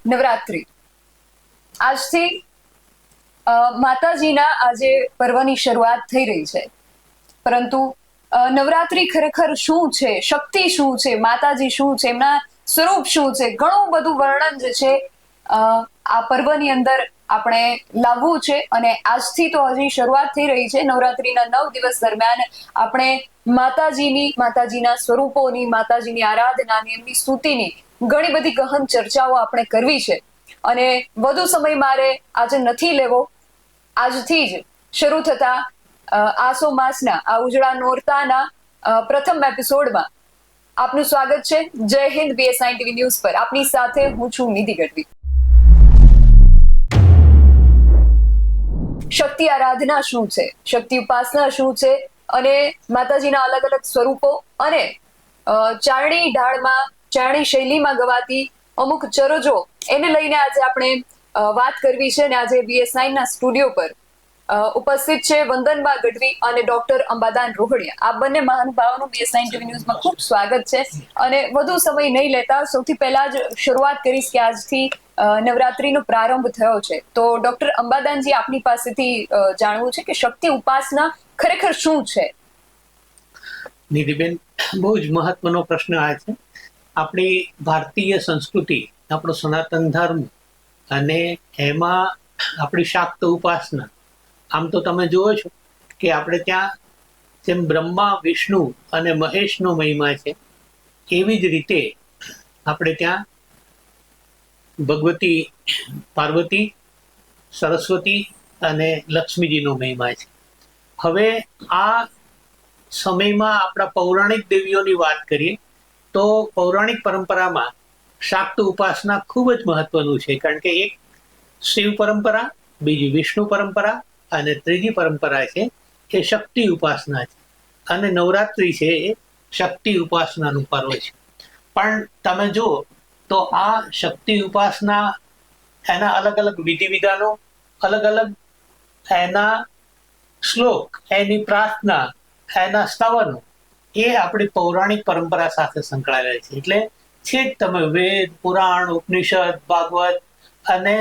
નવરાત્રી આજથી માતાજીના આજે પર્વની શરૂઆત થઈ રહી છે. પરંતુ નવરાત્રી ખરેખર શું છે, શક્તિ શું છે, માતાજી શું છે, એમના સ્વરૂપ શું છે, ઘણું બધું વર્ણન જે છે આ પર્વની અંદર આપણે લાવવું છે. અને આજથી તો હજી શરૂઆત થઈ રહી છે. નવરાત્રીના 9 દિવસ દરમિયાન આપણે માતાજીના સ્વરૂપોની, માતાજીની આરાધનાની, એમની સ્તુતિની ઘણી બધી ગહન ચર્ચાઓ આપણે કરવી છે. અને વધુ સમય મારે આજે નથી લેવો. આજથી જ શરૂ થતા આસો માસના આ ઉજળા નોરતાના પ્રથમ એપિસોડમાં આપનું સ્વાગત છે. જય હિન્દ. BS9 TV ન્યૂઝ પર આપની સાથે હું છું નિધિ ગઢવી. શક્તિ આરાધના શું છે, શક્તિ ઉપાસના શું છે, અને માતાજીના અલગ અલગ સ્વરૂપો અને ચારણી ઢાળમાં, ચારણી શૈલીમાં ગવાતી અમુક ચરજો, એને લઈને આજે આપણે વાત કરવી છે. અને આજે BS9 ના સ્ટુડિયો પર ઉપસ્થિત છે વંદનબા ગઢવી અને ડોક્ટર અંબાદાન રોહડિયા. આ બંને મહાનુભાવોનું BS9 TV ન્યૂઝમાં ખૂબ સ્વાગત છે. અને વધુ સમય નહીં લેતા સૌથી પહેલા જ શરૂઆત કરીશ કે આજથી નવરાત્રીનો પ્રારંભ થયો છે. તો ડોક્ટર અંબાદાનજી, આપની પાસેથી જાણવું છે કે શક્તિ ઉપાસના ખરેખર શું છે? નિધિબેન, બહુ જ મહત્વનો પ્રશ્ન આ છે. આપણી ભારતીય સંસ્કૃતિ, આપણો સનાતન ધર્મ અને એમાં આપણી શાક્ત ઉપાસના, આમ તો તમે જુઓ છો કે આપણે ત્યાં જેમ બ્રહ્મા, વિષ્ણુ અને મહેશનો મહિમા છે, એવી જ રીતે આપણે ત્યાં ભગવતી, પાર્વતી, સરસ્વતી અને લક્ષ્મીજીનો મહિમા છે. હવે આ સમયમાં આપણા પૌરાણિક દેવીઓની વાત કરીએ તો પૌરાણિક પરંપરામાં શાક્ત ઉપાસના ખૂબ જ મહત્વનું છે. કારણ કે એક શિવ પરંપરા, બીજી વિષ્ણુ પરંપરા અને ત્રીજી પરંપરા છે એ શક્તિ ઉપાસના છે. અને નવરાત્રી છે એ શક્તિ ઉપાસનાનું પર્વ છે. પણ તમે જુઓ તો આ શક્તિ ઉપાસના, એના અલગ અલગ વિધિ વિધાનો, અલગ અલગ એના શ્લોક, એની પ્રાર્થના, એના સ્તવનો, એ આપણી પૌરાણિક પરંપરા સાથે સંકળાયેલા છે. એટલે છેક તમે વેદ, પુરાણ, ઉપનિષદ, ભાગવત અને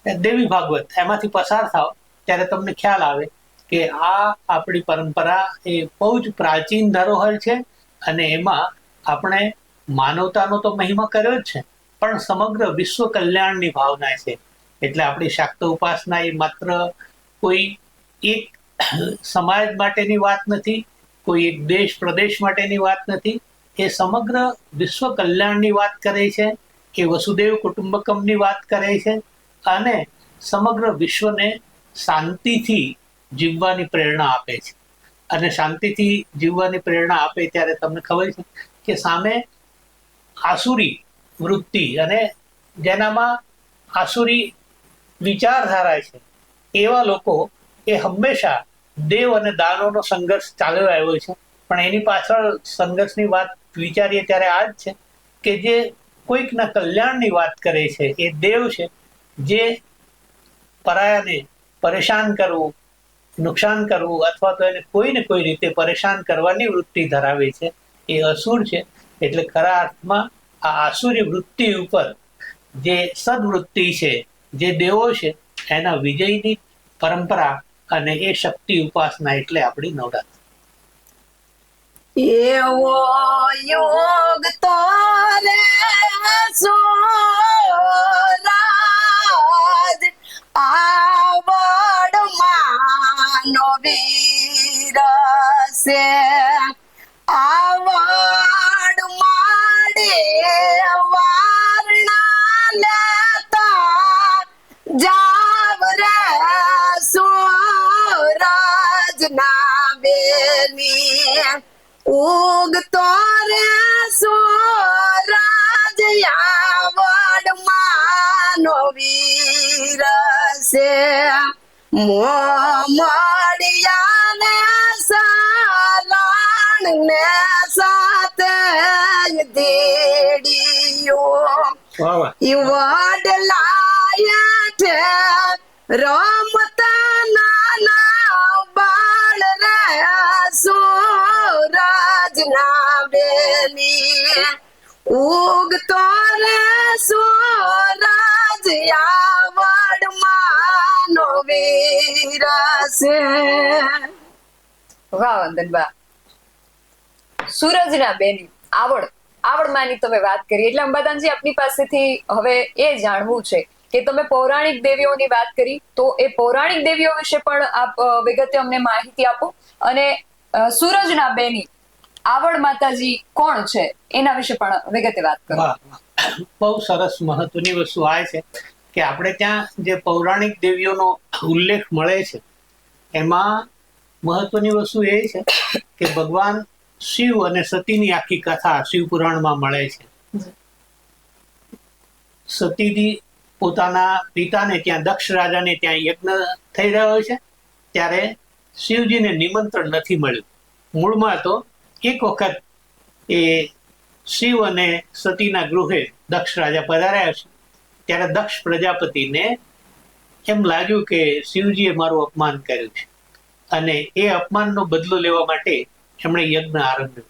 દેવી ભાગવત એમાંથી પસાર થાવ ત્યારે તમને ખ્યાલ આવે કે આ આપણી પરંપરા એ બહુ જ પ્રાચીન ધરોહર છે. અને એમાં આપણે માનવતાનો તો મહિમા કર્યો જ છે, પણ સમગ્ર વિશ્વ કલ્યાણની ભાવના છે. એટલે આપણી શાક્ત ઉપાસના એ માત્ર કોઈ એક સમાજ માટેની વાત નથી, કોઈ એક દેશ પ્રદેશ માટેની વાત નથી. એ સમગ્ર વિશ્વ કલ્યાણની વાત કરે છે, એ વસુદેવ કુટુંબકમની વાત કરે છે, અને સમગ્ર વિશ્વને શાંતિથી જીવવાની પ્રેરણા આપે છે. અને શાંતિથી જીવવાની પ્રેરણા આપે ત્યારે તમને ખબર છે કે સામે આસુરી વૃત્તિ અને જેનામાં આસુરી વિચારધારા છે, એવા લોકો એ હંમેશા દેવ અને દાનવનો સંઘર્ષ ચાલ્યો આવ્યો છે. પણ એની પાછળ સંઘર્ષની વાત વિચારીએ ત્યારે આ જ છે કે જે કોઈકના કલ્યાણની વાત કરે છે એ દેવ છે, જે પરાયાને પરેશાન કરવું, નુકસાન કરવું અથવા તો એને કોઈને કોઈ રીતે પરેશાન કરવાની વૃત્તિ ધરાવે છે એ અસુર છે. એટલે ખરા અર્થમાં આ આસુરી વૃત્તિ ઉપર જે સદવૃત્તિ છે, જે દેવો છે, એના વિજયની પરંપરા અને એ શક્તિ ઉપાસના એટલે આપણી નવરાત્રી. એવો યોગ તો રે સોરાજ આવડ માનો વીર સે આવડ માડે વારણા લેતા જાવ રે સોરાજ ના બેની ઉગતો રે સોરાજ આવડ માનો વીર સે મોમડિયા ને સાલાણ ને સાથે દેડિયો વડલાયા છે રમતા નાના બાળ રે સોરાજ ના બેની ઉગતો રે સોરાજ આવડમાં નો વીર છે. વાહ વંદનબા, સૂરજના બેની આવડમાની તમે વાત કરી એટલે અંબાદાનજી આપની પાસેથી હવે એ જાણવું છે કે તમે પૌરાણિક દેવીઓની વાત કરી, તો એ પૌરાણિક દેવીઓ વિશે પણ આપ વિગતે અમને માહિતી આપો, અને સૂરજના બેની આવડ માતાજી કોણ છે એના વિશે પણ વિગતે વાત કરો. વાહ, બહુ સરસ મહત્વની વસ્તુ આ છે કે આપણે ત્યાં જે પૌરાણિક દેવીઓનો ઉલ્લેખ મળે છે એમાં મહત્વની વસ્તુ એ છે કે ભગવાન શિવ અને સતીની આખી કથા શિવ પુરાણમાં મળે છે. સતીજી પોતાના પિતાને ત્યાં દક્ષ રાજાને ત્યાં યજ્ઞ થઈ રહ્યો છે ત્યારે શિવજીને નિમંત્રણ નથી મળ્યું. મૂળમાં તો એક વખત એ શિવ અને સતીના ગૃહે દક્ષ રાજા પધાર્યા છે ત્યારે દક્ષ પ્રજાપતિને એમ લાગ્યું કે શિવજીએ મારું અપમાન કર્યું છે અને એ અપમાનનો બદલો લેવા માટે એમણે યજ્ઞ આરંભ્યો.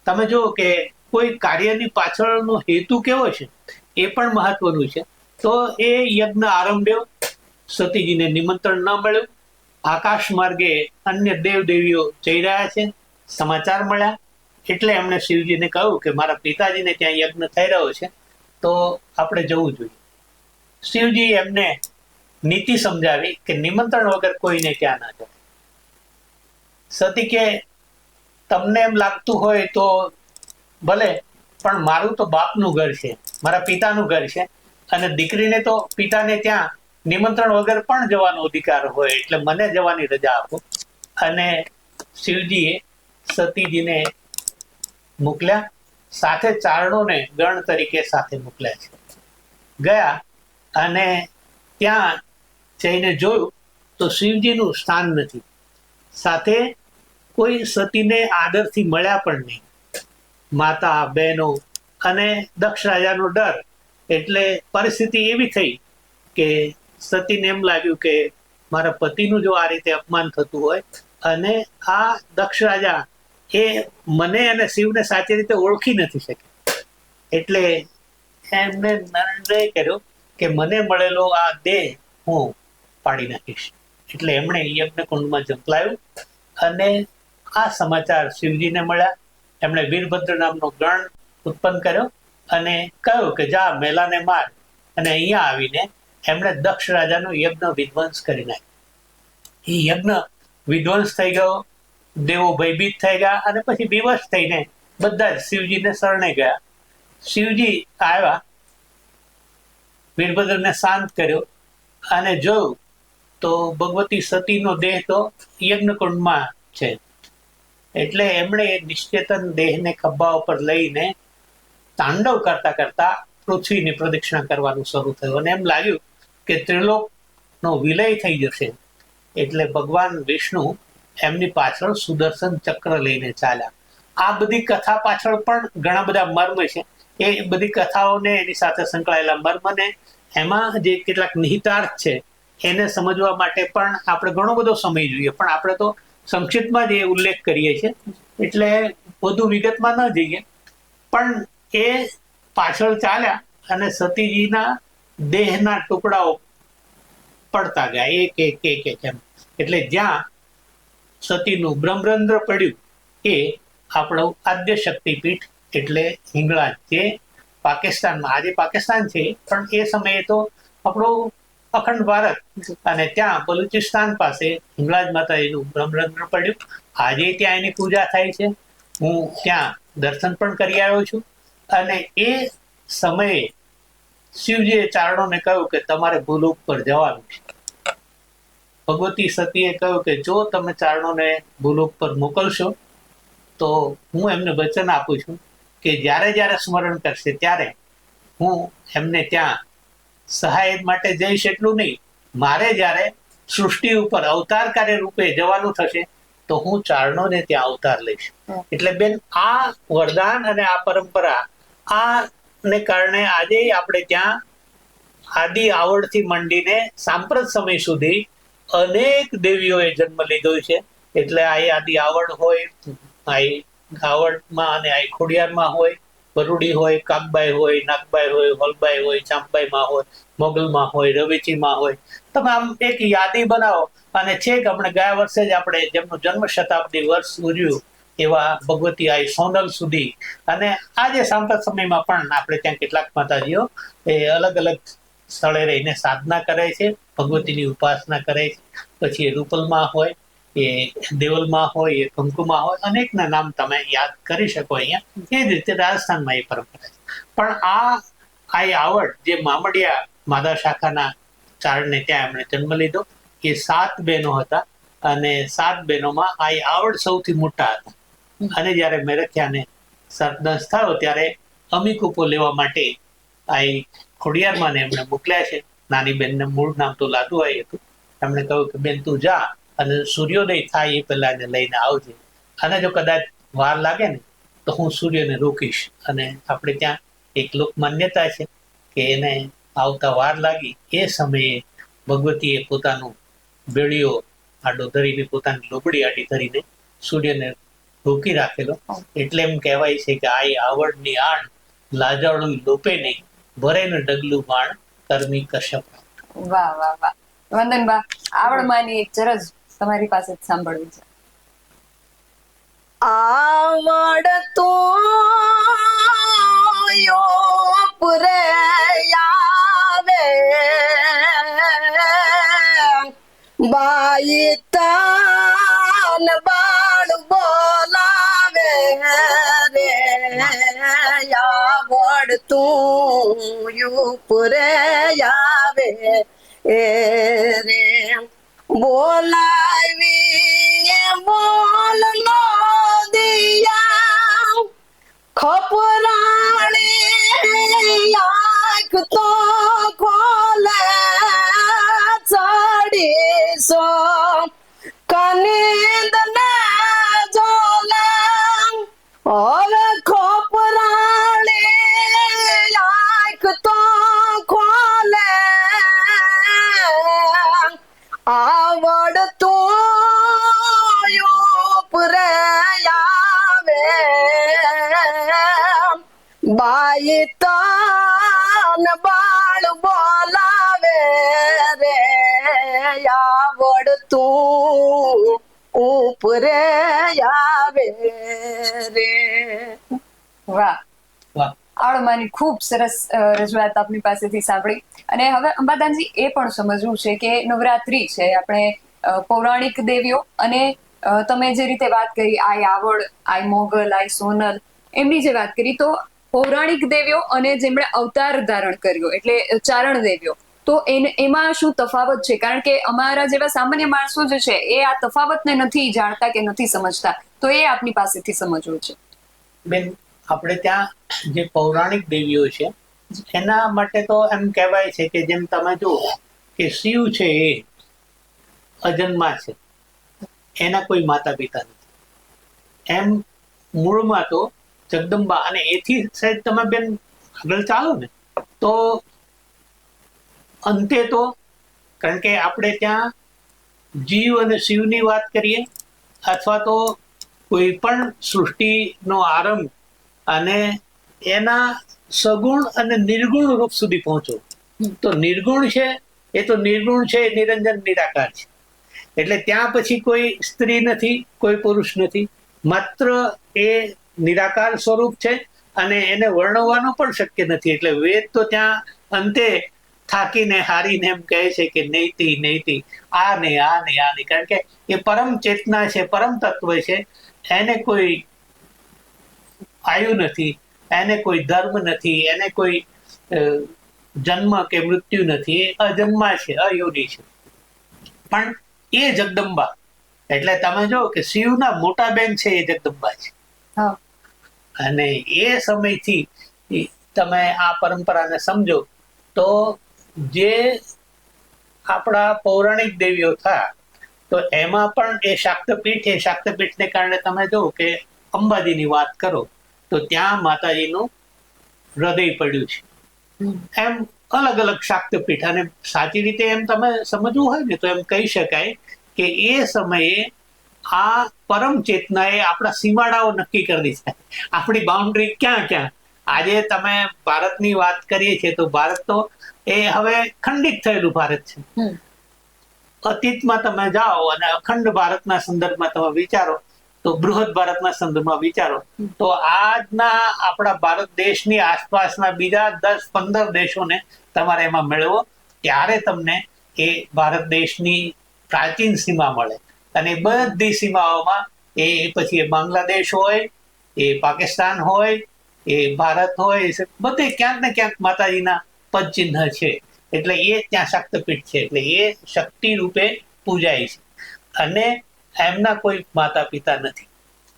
તમે જુઓ કે કોઈ કાર્યની પાછળનો હેતુ કેવો છે એ પણ મહત્વનું છે. તો એ યજ્ઞ આરંભ્યો, સતીજીને નિમંત્રણ ન મળ્યું, આકાશ માર્ગે અન્ય દેવ દેવીઓ જઈ રહ્યા છે, સમાચાર મળ્યા એટલે એમણે શિવજીને કહ્યું કે મારા પિતાજીને ત્યાં યજ્ઞ થઈ રહ્યો છે તો આપણે જવું જોઈએ. શિવજી એમને નીતિ સમજાવી કે નિમંત્રણ વગર કોઈને ત્યાં ના જાય. સતી કે તમને એમ લાગતું હોય તો ભલે, પણ મારું તો બાપનું ઘર છે, મારા પિતાનું ઘર છે અને દીકરીને તો પિતાને ત્યાં નિમંત્રણ વગર પણ જવાનો અધિકાર હોય, એટલે મને જવાની રજા આપો. અને શિવજીએ સતીજીને મોકલ્યા, સાથે ચારણોને ગણ તરીકે સાથે મોકલ્યા છે. ગયા અને ત્યાં જઈને જોયું તો શિવજીનું સ્થાન નથી, સાથે કોઈ સતીને આદરથી મળ્યા પણ નહીં. માતા, બહેનો અને દક્ષ રાજાનો ડર, એટલે પરિસ્થિતિ એવી થઈ કે સતીને એમ લાગ્યું કે મારા પતિનું જો આ રીતે અપમાન થતું હોય અને આ દક્ષ રાજા એ મને અને શિવને સાચી રીતે ઓળખી નથી શકે, એટલે એમને નિર્ણય કર્યો કે મને મળેલો આ દેહ હું પાડી નાખીશ. એટલે એમણે યજ્ઞકુંડમાં ઝંપલાવ્યું અને આ સમાચાર શિવજીને મળ્યા. એમણે વીરભદ્ર નામનો ગણ ઉત્પન્ન કર્યો અને કહ્યું કે જા મેલાને માર, અને અહીંયા આવીને એમણે દક્ષ રાજાનો યજ્ઞ વિધ્વંસ કરી નાખ્યો. એ યજ્ઞ વિધ્વંસ થઈ ગયો, દેવો ભયભીત થઈ ગયા અને પછી વિવશ થઈને બધા જ શિવજીને શરણે ગયા. શિવજી આવ્યા, વીરભદ્રને શાંત કર્યો અને જોયું તો ભગવતી સતીનો દેહ તો યજ્ઞકુંડમાં છે. એટલે એમણે નિશ્ચેતન દેહને ખભા ઉપર લઈને તાંડવ કરતા કરતા પૃથ્વીની પ્રદક્ષિણા કરવાનું શરૂ થયું અને એમ લાગ્યું કે ત્રિલોકનો વિલય થઈ જશે. એટલે ભગવાન વિષ્ણુ એમની પાછળ સુદર્શન ચક્ર લઈને ચાલ્યા. આ બધી કથા પાછળ પણ ઘણા બધા મર્મ છે. એ બધી કથાઓને એની સાથે સંકળાયેલા મર્મને એમાં જે કેટલાક નિહિતાર્થ છે એને સમજવા માટે પણ આપણે ઘણો બધો સમય જોઈએ, પણ આપણે તો સંક્ષિપ્તમાં જ એ ઉલ્લેખ કરીએ છીએ એટલે વધુ વિગતમાં ન જઈએ. પણ એ પાછળ ચાલ્યા અને સતીજીના દેહના ટુકડાઓ પડતા ગયા એક એક એક એક એમ. એટલે જ્યાં સતીનું બ્રહ્મરંધ્ર પડ્યું એ આપણું આદ્ય શક્તિપીઠ એટલે હિંગળાજ, જે પાકિસ્તાનમાં, આજે પાકિસ્તાન છે પણ એ સમયે તો આપણું અખંડ ભારત, અને ત્યાં બલુચિસ્તાન પાસે હિંગળાજ માતાજીનું બ્રહ્મરંધ્ર પડ્યું. આજે ત્યાં એની પૂજા થાય છે. હું ત્યાં દર્શન પણ કરી આવ્યો છું. અને એ સમયે શિવજીએ ચારણોને કહ્યું કે તમારે ભૂલોક પર જવાનું છે. ભગવતી સતીએ કહ્યું કે જો તમે ચારણોને ભૂલોક પર મોકલશો તો હું એમને વચન આપું છું કે જ્યારે જ્યારે સ્મરણ કરશે ત્યારે હું એમને ત્યાં સહાય માટે જઈશ. એટલું નહીં, મારે જ્યારે સૃષ્ટિ ઉપર અવતાર કાર્ય રૂપે જવાનું થશે તો હું ચારણોને ત્યાં અવતાર લઈશ. એટલે બેન, આ વરદાન અને આ પરંપરા આને કારણે આજે આપણે ત્યાં આદિ આવડથી મંડીને સાંપ્રત સમય સુધી અનેક દેવીઓએ જન્મ લીધો છે. એટલે આ આદિ આવડ હોય, આ આવડમાં અને આ ખોડિયારમાં હોય, વરુડી હોય, કાગબાઈ હોય, નાગબાઈ હોય, હોલબાઈ હોય, ચાંપબાઈમાં હોય, મોગલમાં હોય, રવેચીમાં હોય. તમે આમ એક યાદી બનાવો અને છેક આપણે ગયા વર્ષે જ આપણે જેમનું જન્મ શતાબ્દી વર્ષ ઉજવ્યું એવા ભગવતી આઈ સોનલ સુધી, અને આજે સાંપ્રત સમયમાં પણ આપણે ત્યાં કેટલાક માતાજીઓ એ અલગ અલગ સ્થળે રહીને સાધના કરે છે, ભગવતીની ઉપાસના કરે છે. પછી એ રૂપલમાં હોય, એ દેવલમાં હોય, એ કંકુમાં હોય, અનેકના નામ તમે યાદ કરી શકો અહીંયા. એ જ રીતે રાજસ્થાનમાં એ પરંપરા છે. પણ આ આવડ જે મામડિયા માદા શાખાના ચારણને ત્યાં એમણે જન્મ લીધો. એ 7 બહેનો હતા અને 7 બહેનોમાં આ આવડ સૌથી મોટા હતા. અને જયારે મેરથિયાને સરદંશ થયો ત્યારે અમીકુપો લેવા માટે આ ખોડિયારમાં એમણે મોકલ્યા છે. નાની બેનને મૂળ નામ તો લાદુઆઈ હતું. એમણે કહ્યું કે બેન તું જા અને સૂર્યોદય થાય એ પહેલા એને લઈને આવજે, અને જો કદાચ વાર લાગે ને તો હું સૂર્યને રોકીશ. અને આપણે ત્યાં એક લોક માન્યતા છે કે એને આવતા વાર લાગી એ સમયે ભગવતીએ પોતાનું બેડીઓ આડો ધરીને, પોતાની લોબડી આડી ધરીને સૂર્યને રોકી રાખેલો. એટલે એમ કહેવાય છે કે આ આવડની આણ લાજાળું લોપે નહીં, ભરે ને ડગલું બાણ કર્મી કશ્યપ. વાહ વાહ વાહ. વંદનબા, આવડમાંની એક ચરજ તમારી પાસે જ સાંભળવી છે. આવડ તો પુરે આવે બાઈ તાન બાળ બોલાવે રે આવડ તું પુરે આવે એ રે બોલાવી બોલ નો દિયા ખપરાણી આંખ તો ખોલે ચડીશો કનિંદ ને જોલે હવે ખપરાણી આંખ તો ખોલે આવડ તો ઉપરે આવે બાઈ તાન બાળ બોલાવે રે આવડ તું ઉપરે આવે રે. વાહ. વાહ. આવડમાંની ખૂબ સરસ રજૂઆત આપની પાસેથી સાંભળી. અને હવે અંબાદાનજી એ પણ સમજવું છે કે નવરાત્રી છે, આપણે પૌરાણિક દેવીઓ અને તમે જે રીતે વાત કરી આઈ આવડ, આઈ મોગલ, આઈ સોનલ, એમની જે વાત કરી, તો પૌરાણિક દેવીઓ અને જેમણે અવતાર ધારણ કર્યો એટલે ચારણ દેવીઓ, તો એમાં શું તફાવત છે? કારણ કે અમારા જેવા સામાન્ય માણસો જે છે એ આ તફાવતને નથી જાણતા કે નથી સમજતા, તો એ આપની પાસેથી સમજવું છે. બેન, આપણે ત્યાં જે પૌરાણિક દેવીઓ છે એના માટે તો એમ કહેવાય છે કે જેમ તમે જુઓ કે શિવ છે એ અજન્મા છે, એના કોઈ માતા પિતા નથી. એમ મૂળમાં તો જગદંબા, અને એથી સાહેબ તમે બેન આગળ ચાલો ને તો અંતે તો, કારણ કે આપણે ત્યાં જીવ અને શિવની વાત કરીએ અથવા તો કોઈ પણ સૃષ્ટિનો આરંભ અને એના સગુણ અને નિર્ગુણ રૂપ સુધી પહોંચો, તો નિર્ગુણ છે એ તો નિર્ગુણ છે, નિરંજન નિરાકાર છે. એટલે ત્યાં પછી કોઈ સ્ત્રી નથી, કોઈ પુરુષ નથી, માત્ર એ નિરાકાર સ્વરૂપ છે અને એને વર્ણવવાનું પણ શક્ય નથી. એટલે વેદ તો ત્યાં અંતે થાકીને હારીને એમ કહે છે કે નૈતિ નૈતિ, આ ને આ ને આ ને, કારણ કે એ પરમ ચેતના છે, પરમ તત્વ છે. એને કોઈ આયુ નથી, એને કોઈ ધર્મ નથી, એને કોઈ જન્મ કે મૃત્યુ નથી. એ અજન્મા છે, અયોની છે. પણ એ જગદંબા, એટલે તમે જો કે શિવના મોટા બેન છે એ જગદંબા છે. અને એ સમયથી તમે આ પરંપરાને સમજો તો જે આપણા પૌરાણિક દેવીઓ થયા, તો એમાં પણ એ શાક્તપીઠ, એ શાક્તપીઠને કારણે તમે જો કે અંબાજીની વાત કરો તો ત્યાં માતાજીનું હૃદય પડ્યું છે. એમ અલગ અલગ શાક્તપીઠ, અને સાચી રીતે એમ તમે સમજવું હોય ને તો એમ કહી શકાય કે એ સમયે આ પરમ ચેતનાએ આપણા સીમાડાઓ નક્કી કરી દીધા, આપણી બાઉન્ડ્રી ક્યાં ક્યાં. આજે તમે ભારતની વાત કરીએ છીએ તો ભારત તો એ હવે ખંડિત થયેલું ભારત છે. હમ. અતીતમાં તમે જાઓ અને અખંડ ભારતના સંદર્ભમાં તમે વિચારો તો બૃહદ ભારતના સંદર્ભમાં વિચારો તો આજના આપણા ભારત દેશની આસપાસના બીજા 10-15 દેશોને તમારે એમાં મેળવો ત્યારે તમને એ ભારત દેશની પ્રાચીન સીમા મળે. અને બધી સીમાઓમાં એ પછી બાંગ્લાદેશ હોય, એ પાકિસ્તાન હોય, એ ભારત હોય, બધે ક્યાંક ને ક્યાંક માતાજીના પદચિહ્ન છે. એટલે એ ત્યાં શક્તિપીઠ છે, એટલે એ શક્તિ રૂપે પૂજાય છે. અને એમના કોઈ માતા પિતા નથી,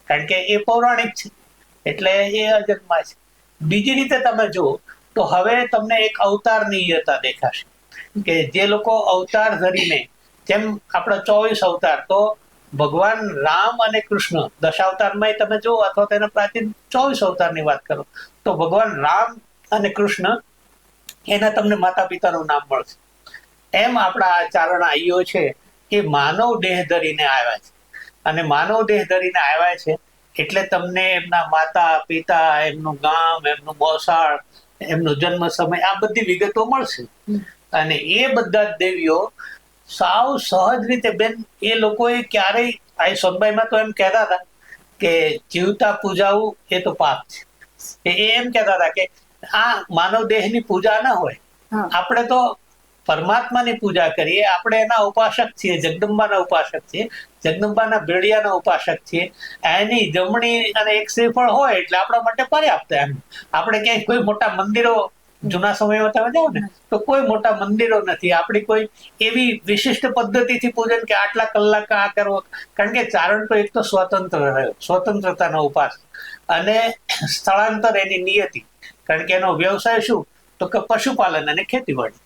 કારણ કે એ પૌરાણિક છે, એટલે એ અજન્મા છે. બીજી રીતે તમે જુઓ તો હવે તમને એક અવતારનીયતા દેખાશે કે જે લોકો અવતાર ધરીને, જેમ આપણા 24 અવતાર, તો ભગવાન રામ અને કૃષ્ણ દશાવતારમાં તમે જુઓ અથવા તેના પ્રાચીન 24 અવતારની વાત કરો તો ભગવાન રામ અને કૃષ્ણ એના તમને માતા પિતાનું નામ મળશે. એમ આપણા આ ચારણ આઈઓ છે એ માનવ દેહ ધરીને આવ્યા છે, અને માનવ દેહ ધરીને આવ્યા છે એટલે તમને એમના માતા પિતા, એમનું ગામ, એમનું મોસાળ, એમનો જન્મ સમય, આ બધી વિગતો મળશે. અને એ બધા જ દેવીઓ સાવ સહજ રીતે, બેન, એ લોકોએ ક્યારેય, આ સોનબાઈમાં તો એમ કહેતા હતા કે જીવતા પૂજાવું એ તો પાપ છે. એ એમ કહેતા હતા કે આ માનવ દેહની પૂજા ના હોય, આપણે તો પરમાત્માની પૂજા કરીએ, આપણે એના ઉપાસક છીએ, જગદંબાના ઉપાસક છીએ, જગદંબાના ભેળિયાના ઉપાસક છીએ. એની જમણી અને એક શ્રીફળ હોય એટલે આપણા માટે પર્યાપ્ત. એમ આપણે ક્યાંય કોઈ મોટા મંદિરો, જૂના સમયમાં તમે જાઓ ને તો કોઈ મોટા મંદિરો નથી, આપણી કોઈ એવી વિશિષ્ટ પદ્ધતિથી પૂજન કે આટલા કલાક આ કરવો. કારણ કે ચારણ તો એક તો સ્વતંત્ર રહ્યો, સ્વતંત્રતાનો ઉપાસ, અને સ્થળાંતર એની નિયતિ. કારણ કે એનો વ્યવસાય શું, તો કે પશુપાલન અને ખેતીવાડી.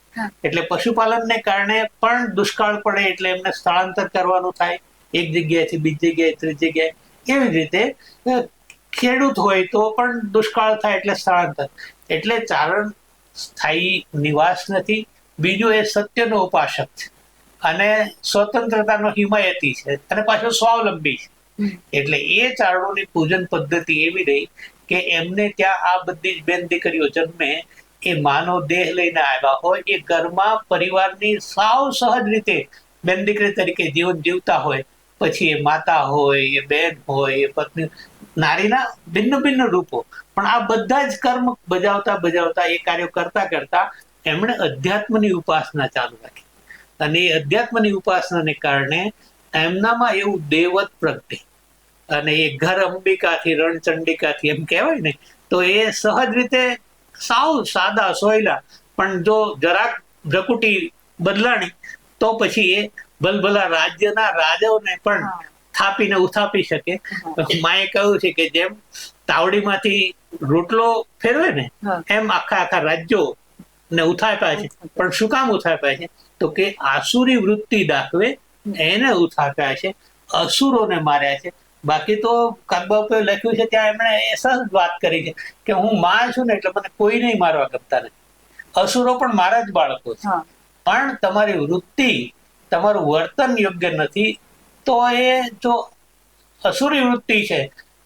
એટલે પશુપાલનને કારણે પણ દુષ્કાળ પડે એટલે એમને સ્થળાંતર કરવાનું થાય, એક જગ્યાએથી બીજી જગ્યાએ, ત્રીજી જગ્યાએ. એવી રીતે ખેડૂત હોય તો પણ દુષ્કાળ થાય એટલે સ્થળાંતર. એટલે ચારણ સ્થાયી નિવાસ નથી. બીજું, એ સત્યનો ઉપાસક છે અને સ્વતંત્રતાનો હિમાયતી છે અને પાછો સ્વાવલંબી છે. એટલે એ ચારણોની પૂજન પદ્ધતિ એવી રહી કે એમને ત્યાં આ બધી જ બેન દીકરીઓ જન્મે, એ માનવ દેહ લઈને આવ્યા હોય, એ ઘરમાં પરિવારની સાવ સહજ રીતે બેન દીકરી તરીકે જીવન જીવતા હોય. પછી એ માતા હોય, એ બેન હોય, એ પત્ની, નારીના ભિન્ન ભિન્ન રૂપો, પણ આ બધા જ કર્મ બજાવતા બજાવતા, એ કાર્યો કરતા કરતા એમણે અધ્યાત્મની ઉપાસના ચાલુ રાખી. અને એ અધ્યાત્મની ઉપાસનાને કારણે એમનામાં એવું દેવત પ્રગટે. અને એ ઘર અંબિકાથી, રણચંડિકાથી એમ કહેવાય ને, તો એ સહજ રીતે સાવ સાદા સોયલા, પણ જો જરાક ભ્રકુટી બદલાણી તો પછી એ ભલભલા રાજ્યના રાજાઓને પણ થાપીને ઉથાપી શકે. માએ કહ્યું છે કે જેમ તાવડીમાંથી રોટલો ફેરવે ને, એમ આખા આખા રાજ્યો ને ઉથાપ્યા છે. પણ શું કામ ઉથાપ્યા છે, તો કે આસુરી વૃત્તિ દાખવે એને ઉથાપ્યા છે, અસુરોને માર્યા છે. બાકી તો કાકબાપુએ લખ્યું છે ત્યાં એમણે એ સહજ વાત કરી છે કે હું માં છું ને એટલે મને કોઈ નહીં મારવા ગમતા નથી, અસુરો પણ મારા જ બાળકો છે, પણ તમારી વૃત્તિ, તમારું વર્તન યોગ્ય નથી, તો એ જો અસુરી વૃત્તિ છે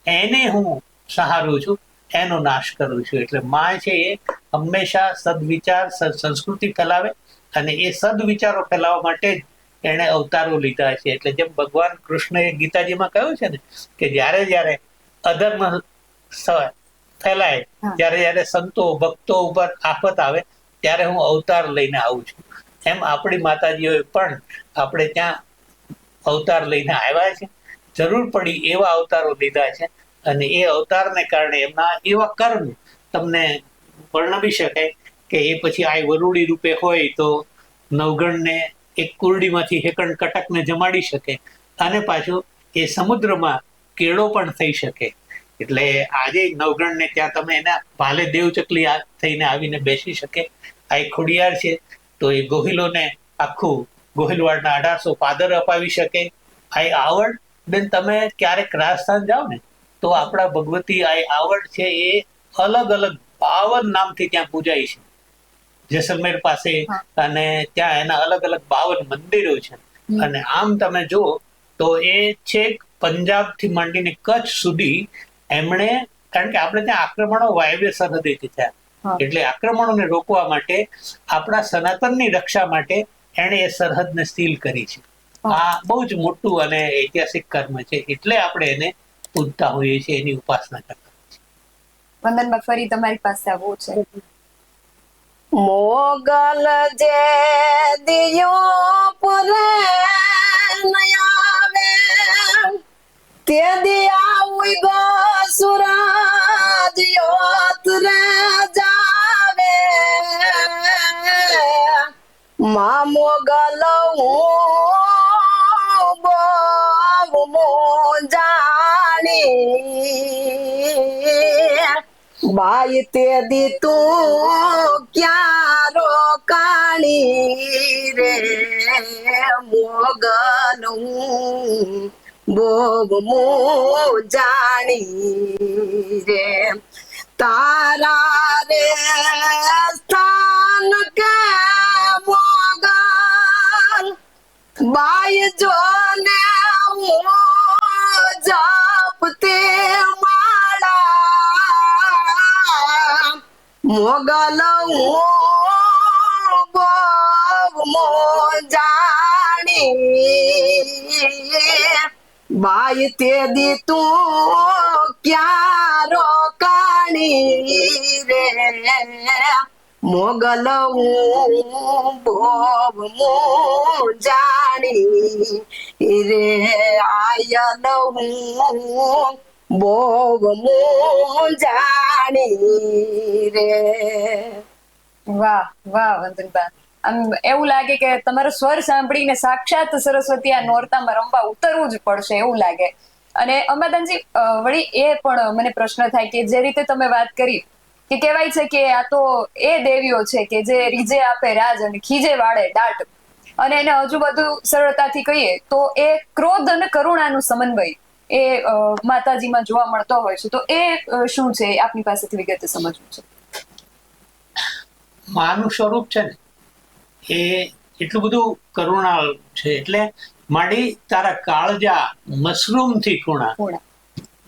એને હું સહારું છું, એનો નાશ કરું છું. એટલે માં છે એ હંમેશા સદવિચાર, સંસ્કૃતિ ફેલાવે, અને એ સદવિચારો ફેલાવવા માટે જ એને અવતારો લીધા છે. એટલે જેમ ભગવાન કૃષ્ણએ ગીતાજીમાં કહ્યું છે ને કે જ્યારે જ્યારે અધર્મ ફેલાય, જ્યારે જ્યારે સંતો ભક્તો ઉપર આફત આવે, ત્યારે હું અવતાર લઈને આવું છું. એમ આપણી માતાજીઓએ પણ આપણે ત્યાં અવતાર લઈને આવ્યા છે, જરૂર પડી એવા અવતારો લીધા છે. અને એ અવતારને કારણે એમના એવા કર્મ તમને વર્ણવી શકાય કે એ પછી આ વરુડી રૂપે હોય તો નવગણને એક કુરડીમાંથી હેકણ કટકને જમાડી શકે, અને પાછું એ સમુદ્રમાં કેળો પણ થઈ શકે. એટલે આજે નવગણને ત્યાં તમે એના ભાલે દેવચકલી થઈને આવીને બેસી શકે. આ એક ખોડિયાર છે તો એ ગોહિલોને આખું ગોહિલવાડના 1800 પાદર અપાવી શકે. આ આવડ, બેન, તમે ક્યારેક રાજસ્થાન જાઓ ને તો આપણા ભગવતી આ આવડ છે એ અલગ અલગ 52 નામથી ત્યાં પૂજાય છે જેસલમેર પાસે, અને ત્યાં એના અલગ અલગ 52 મંદિરો છે. અને આમ તમે જુઓ તો એ છેક પંજાબ થી માંડીને કચ્છ સુધી એમણે કારણ કે આપણે ત્યાં આક્રમણો વાયવ્ય સરહદેથી થયા, હા. એટલે આક્રમણોને રોકવા માટે, આપણા સનાતનની રક્ષા માટે એણે એ સરહદને સીલ કરી છે. હા. આ બહુ જ મોટું અને ઐતિહાસિક કર્મ છે, એટલે આપણે એને પૂજતા હોઈએ છીએ, એની ઉપાસના કરતા. વંદનબા ફરી તમારી પાસે આવવું છે. મોગલ જે દિયો પુરે નયાવે તે દિયા ઉઈ ગો સુરાજ યોત રે જાવે મા મોગલ હું બહુ મો જાણી બાઈ તે દી તું ક્યાં રોકાણી રે મોગલ હું બોગ મો જાણી રે તારા રે સ્થાન કે મોગલ બાઈ જો ને હું જપતે માળા મોગલ હું બહુ મો જાણી બાઈ તે દી તું ક્યાં રોકાણી રે મોગલ હું બહુ મો જાણી રે આયલ હું બહુ મો જાણી રે. વાહ વાહ વંદનબા, આમ એવું લાગે કે તમારો સ્વર સાંભળીને સાક્ષાત સરસ્વતી આ નોરતામાં રમવા ઉતરવું જ પડશે એવું લાગે. અને અંબાદાનજી, વળી એ પણ મને પ્રશ્ન થાય કે જે રીતે તમે વાત કરી કે કહેવાય છે કે આ તો એ દેવીઓ છે કે જે રીજે આપે રાજ અને ખીજે વાળે દાટ, અને એને હજુ બધું સરળતાથી કહીએ તો એ ક્રોધ અને કરુણાનું સમન્વય એ માતાજીમાં જોવા મળતો હોય છે. તો એ શું છે, આપની પાસેથી વિગતે સમજવું છે. માનું સ્વરૂપ છે ને એ એટલું બધું કરુણાળ છે, એટલે માડી તારા કાળજા મશરૂમ થી ખૂણા. પૂર્ણ.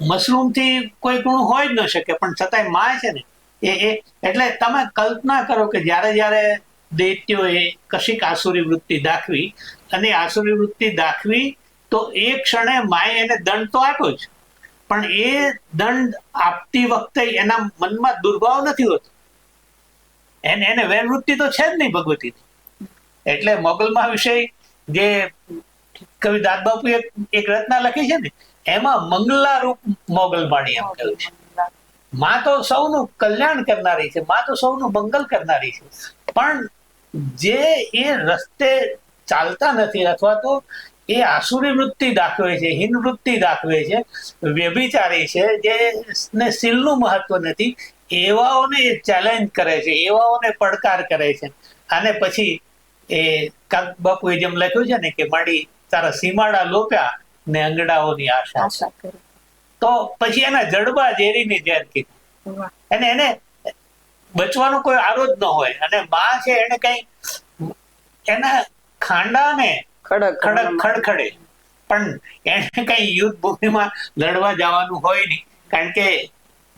મશરૂમ થી કોઈ ગુણ હોય જ ન શકે, પણ છતાંય માં છે ને એ એટલે તમે કલ્પના કરો કે જ્યારે દૈત્યોએ કશીક આસુરી વૃત્તિ દાખવી, અને આસુરી વૃત્તિ દાખવી તો એ ક્ષણે માએ એને દંડ તો આપ્યો જ, પણ એ દંડ આપતી વખતે એના મનમાં દુર્ભાવ નથી હોતો, એને વેરવૃત્તિ તો છે જ નહીં ભગવતી. એટલે મોગલમાં વિષય જે કવિ દાદબાપુ એક રચના લખી છે ને, એમાં મંગલા રૂપ મોગલ વાણી એમ કહ્યું છે. માં તો સૌનું કલ્યાણ કરનારી છે, માં તો સૌનું મંગલ કરનારી છે, પણ જે એ રસ્તે ચાલતા નથી, અથવા તો એ આસુરી વૃત્તિ દાખવે છે, હીન વૃત્તિ દાખવે છે, વ્યભિચારી છે, જેને શીલનું મહત્વ નથી, એવાઓને એ ચેલેન્જ કરે છે, એવાઓને પડકાર કરે છે. અને પછી એ કાક બાપુએ જેમ લખ્યું છે ને કે માડી તારા સીમાડા લોપ્યા ને અંગડાઓની આશા, આશા કરી. તો પછી એના જડબા ઝેરીની ઝેર કીધું, વાહ. અને એને બચવાનો કોઈ આરો જ ન હોય. અને માં છે એને કઈ એના ખાંડાને ખડક ખડખડે, પણ એને કઈ યુદ્ધ ભૂમિમાં લડવા જવાનું હોય નહીં, કારણ કે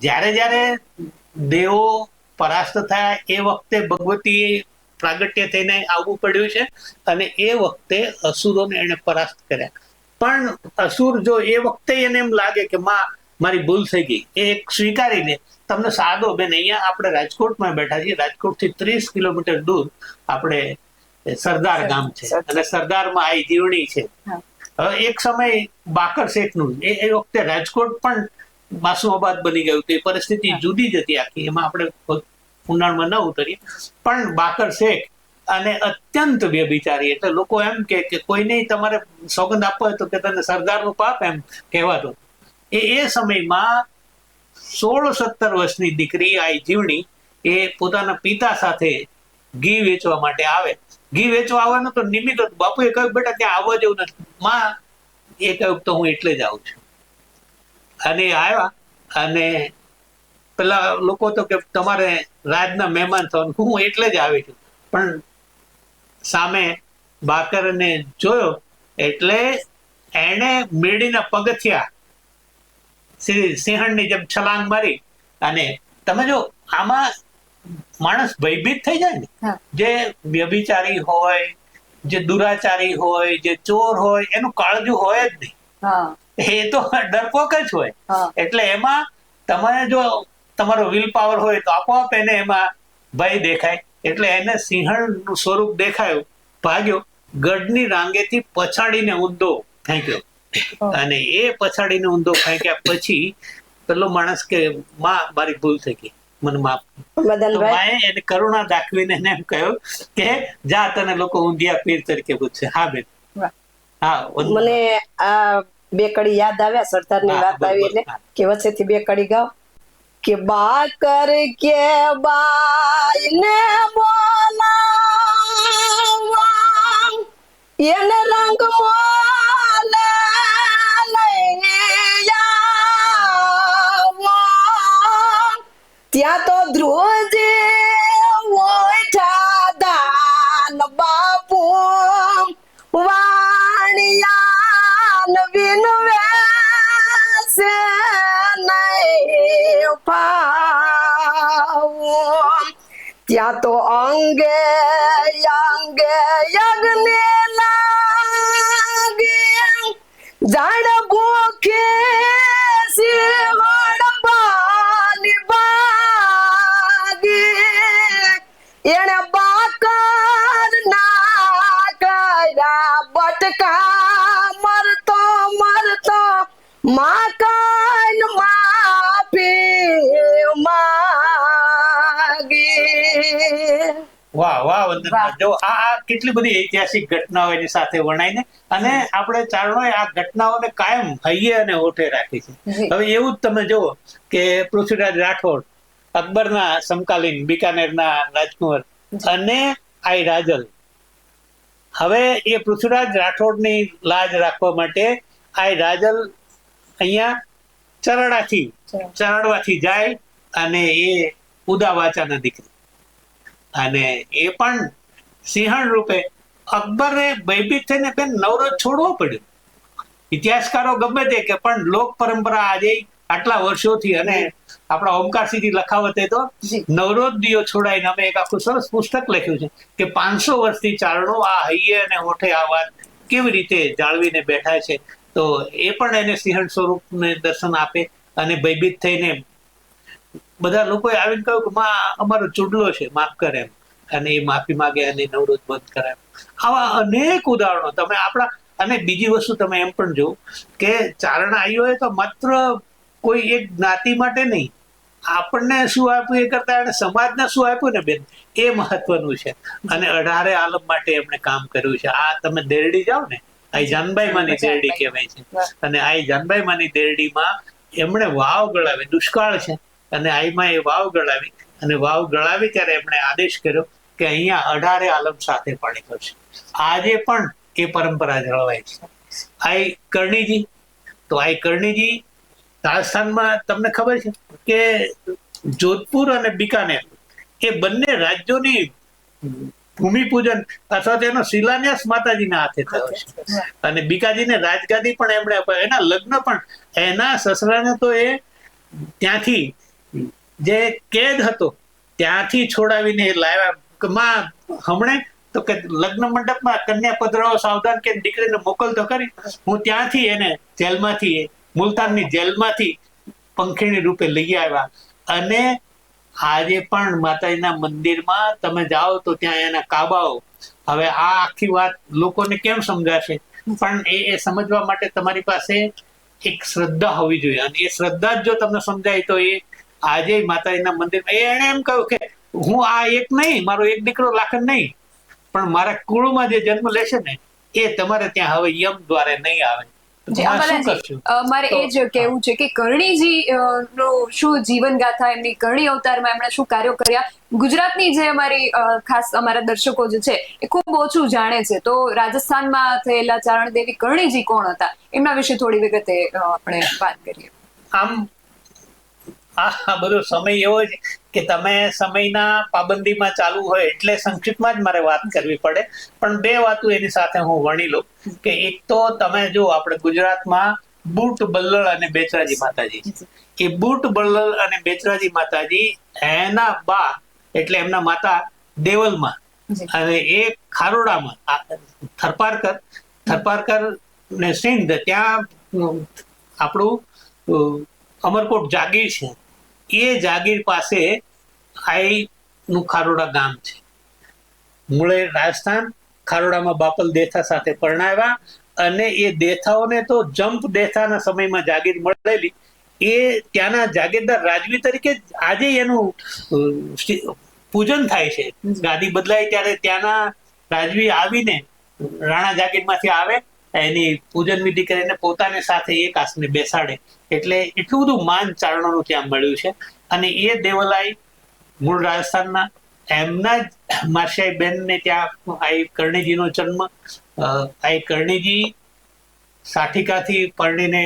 જ્યારે દેવો પરાસ્ત થયા એ વખતે ભગવતીએ પ્રાગટ્ય થઈને આવવું પડ્યું છે, અને એ વખતે અસુરોને એને પરાસ્ત કર્યા. પણ અસુર જો એ વખતે એને એમ લાગે કે માં મારી ભૂલ થઈ ગઈ, એ એક સ્વીકારીને તમને સાદો બેન, અહીંયા આપણે રાજકોટમાં બેઠા છીએ, રાજકોટથી 30 કિલોમીટર દૂર આપણે સરદાર ગામ છે, અને સરદારમાં આ જીવણી છે. હવે એક સમય બાકર શેખનું એ વખતે રાજકોટ પણ માસુમાબાદ બની ગયું, એ પરિસ્થિતિ જુદી જ હતી આખી, એમાં આપણે ઊંડાણમાં ન ઉતરીએ. પણ બાકર શેખ અને અત્યંત વ્યભિચારી, એટલે લોકો એમ કે કોઈને તમારે સોગંદ આપવા હોય તો કે તને સરદારનું પાપ એમ કહેવાતો. એ સમયમાં 16-17 વર્ષની દીકરી આ જીવણી એ પોતાના પિતા સાથે ઘી વેચવા માટે આવે. ઘી વેચવા આવવાનું તો નિમિત્ત હતું. બાપુએ કહ્યું બેટા ત્યાં આવવા જેવું નથી. માં એ કહ્યું તો હું એટલે જ આવું છું. અને આવ્યા, અને પેલા લોકો તો કે તમારે રાજના મહેમાન થવાનું, હું એટલે જ આવી છું. પણ સામે બાકરને જોયો એટલે એને મેળીના પગથિયા સિંહણની જેમ છલાંગ મારી. અને તમે જો આમાં માણસ ભયભીત થઈ જાય ને, હા. જે વ્યભિચારી હોય, જે દુરાચારી હોય, જે ચોર હોય, એનું કાળજું હોય જ નહીં. હા એ તો ડરપોક જ હોય. હા એટલે એમાં તમે જો તમારો વિલ પાવર હોય તો આપોઆપ એને એમાં ભય દેખાય. એટલે એને સિંહણનું સ્વરૂપ દેખાયું, ભાગ્યો, ગઢની રાંગેથી પછાડીને ઊંધો ફેંક્યો. અને એ પછાડીને ઊંધો ફેંક્યા પછી પેલો માણસ કે માં મારી ભૂલ થઈ ગઈ, મને માફ. તો મદનભાઈ, માએ એને કરુણા દાખવીને એને એમ કહ્યું કે જા, તને લોકો ઊંધિયા પીર તરીકે પૂછશે. હા બેન, વાહ. હા મને આ બે કડી યાદ આવ્યા, સરદારની હા, વાત આવી બરોબર. એટલે કે વચ્ચેથી બે કડી ગાવ કે બા કર કે બાઈને બોલાવા એને રંગ મોલે લઈને આવો. ત્યાં તો ધ્રુવજી ઓઠા દાન બાપુ વાણિયાન વિનવે સે નહીં પાવો. ત્યાં તો અંગે અંગે યજ્ઞ લાગે જાણ ભૂખે સિંહણ બાની બાગે. એને બાકર ના કર્યા બટકા મરતો મરતો માકન માફી માગે. વાહ વાહ વંદના. વાહ. જો આ કેટલી બધી ઐતિહાસિક ઘટનાઓ એની સાથે વણાઈને, અને આપણે ચારણોએ આ ઘટનાઓને કાયમ હૈયે અને હોઠે રાખી છે. જી. હવે એવું જ તમે જુઓ કે પૃથ્વીરાજ રાઠોડ, અકબરના સમકાલીન બિકાનેરના રાજકુંવર, અને આઈ રાજલ. હવે એ પૃથ્વીરાજ રાઠોડની લાજ રાખવા માટે આઈ રાજલ અહીંયા ચરડવાથી જાય, અને એ ઉદાવાચાના દીકરી, અને એ પણ સિંહણ રૂપે. અકબરે ભયભીત થઈને બેન નવરોજ છોડવો પડ્યો. ઇતિહાસકારો ગમે તે કે, પણ લોક પરંપરા આજે આટલા વર્ષોથી, અને આપણા ઓમકારસિંહજી લખાવતે તો જી. નવરોજ દિયો છોડાઈને અમે એક આખું સરસ પુસ્તક લખ્યું છે કે 500 વર્ષથી ચારણો આ હૈયે અને હોઠે આ વાત કેવી રીતે જાળવીને બેઠા છે. તો એ પણ એને સિંહણ સ્વરૂપને દર્શન આપે, અને ભયભીત થઈને બધા લોકોએ આવીને કહ્યું કે માં અમારો ચૂડલો છે, માફ કરે એમ. અને એ માફી માગે અને નવરોજ બંધ કરાય. આવા અનેક ઉદાહરણો તમે આપણા. અને બીજી વસ્તુ તમે એમ પણ જો કે ચારણ આયોએ તો માત્ર કોઈ એક જ્ઞાતિ માટે નહીં, આપણને શું આપ્યું એ કરતા એને સમાજને શું આપ્યું ને બેન, એ મહત્વનું છે. અને 18 આલમ માટે એમણે કામ કર્યું છે. આ તમે દેરડી જાઓ ને, આઈ જાનબાઈ માની દેરડી કહેવાય છે. અને આઈ જાનબાઈ માની દેરડીમાં એમણે વાવ ગળાવી, દુષ્કાળ છે, અને આઈમાં એ વાવ ગળાવી, અને વાવ ગળાવી ત્યારે એમણે આદેશ કર્યો કે અહીંયા 18 આલમ સાથે પાણી કરશે. આજે પણ એ પરંપરા જળવાય છે. આઈ કરણીજી, તો આઈ કરણીજી રાજસ્થાનમાં તમને ખબર છે કે જોધપુર અને બિકાનેર એ બંને રાજ્યોની ભૂમિપૂજન અથવા તેનો શિલાન્યાસ માતાજીના હાથે થયો છે. અને બીકાજીને રાજગાદી પણ એમણે અપાઈ. એના લગ્ન પણ એના સસરાને તો એ ત્યાંથી જે કેદ હતો ત્યાંથી છોડાવીને એ લાવ્યા કે માં હમણે તો કે લગ્ન મંડપમાં કન્યા પધરાવો સાવધાન કે દીકરીને મોકલતો કરી. હું ત્યાંથી એને જેલમાંથી, મુલતાનની જેલમાંથી પંખીણી રૂપે લઈ આવ્યા. અને આજે પણ માતાજીના મંદિરમાં તમે જાઓ તો ત્યાં એના કાબાઓ. હવે આ આખી વાત લોકોને કેમ સમજાશે, પણ એ સમજવા માટે તમારી પાસે એક શ્રદ્ધા હોવી જોઈએ. અને એ શ્રદ્ધા જ જો તમને સમજાય તો એ આજે માતાજીના મંદિરમાં એને એમ કહ્યું કે હું આ એક નહીં, મારો એક દીકરો લાખન નહીં, પણ મારા કુળમાં જે જન્મ લેશે ને એ તમારે ત્યાં હવે યમ દ્વારે નહીં આવે. મારે એ જ કહેવું છે કે કરણીજી નો શું જીવન ગાથા, એમની કરણી અવતારમાં એમણે શું કાર્યો કર્યા, ગુજરાતની જે અમારી ખાસ અમારા દર્શકો જે છે એ ખૂબ ઓછું જાણે છે. તો રાજસ્થાનમાં થયેલા ચારણદેવી કરણીજી કોણ હતા એમના વિશે થોડી વિગતે આપણે વાત કરીએ. આમ આ બધો સમય એવો છે કે તમે સમયના પાબંદીમાં ચાલુ હોય એટલે સંક્ષિપ્તમાં જ મારે વાત કરવી પડે. પણ બે વાતો એની સાથે હું વણી લઉં કે એક તો તમે જો આપણે ગુજરાતમાં બુટ બલ્લળ અને બેચરાજી માતાજી છે. એ બુટ બલ્લળ અને બેચરાજી માતાજી એના બા એટલે એમના માતા દેવલમાં જી. અને એ ખારોડામાં થરપારકર ને સિંધ ત્યાં આપણું અમરકોટ જાગીર છે. એ જાગીર પાસે આઈ નું ખારોડા ગામ છે. મૂળે રાજસ્થાન, ખારોડામાં બાપલ દેથા સાથે પરણાવ્યા અને એ દેથાઓને તો જંપ દેથાના સમયમાં જાગીર મળેલી. એ ત્યાંના જાગીરદાર રાજવી તરીકે આજે એનું પૂજન થાય છે. ગાદી બદલાય ત્યારે ત્યાંના રાજવી આવીને રાણા જાગીરમાંથી આવે, એની પૂજન વિધિ કરીને પોતાની સાથે એક આસને બેસાડે. એટલે એટલું બધું માન ચારણોનું ત્યાં મળ્યું છે. અને એ દેવલાઈ મૂળ રાજસ્થાનના, એમના જ માસિયાઈ બેનને ત્યાં આઈ કર્ણીજીનો જન્મ. આઈ કર્ણીજી સાઠિકાથી પરણીને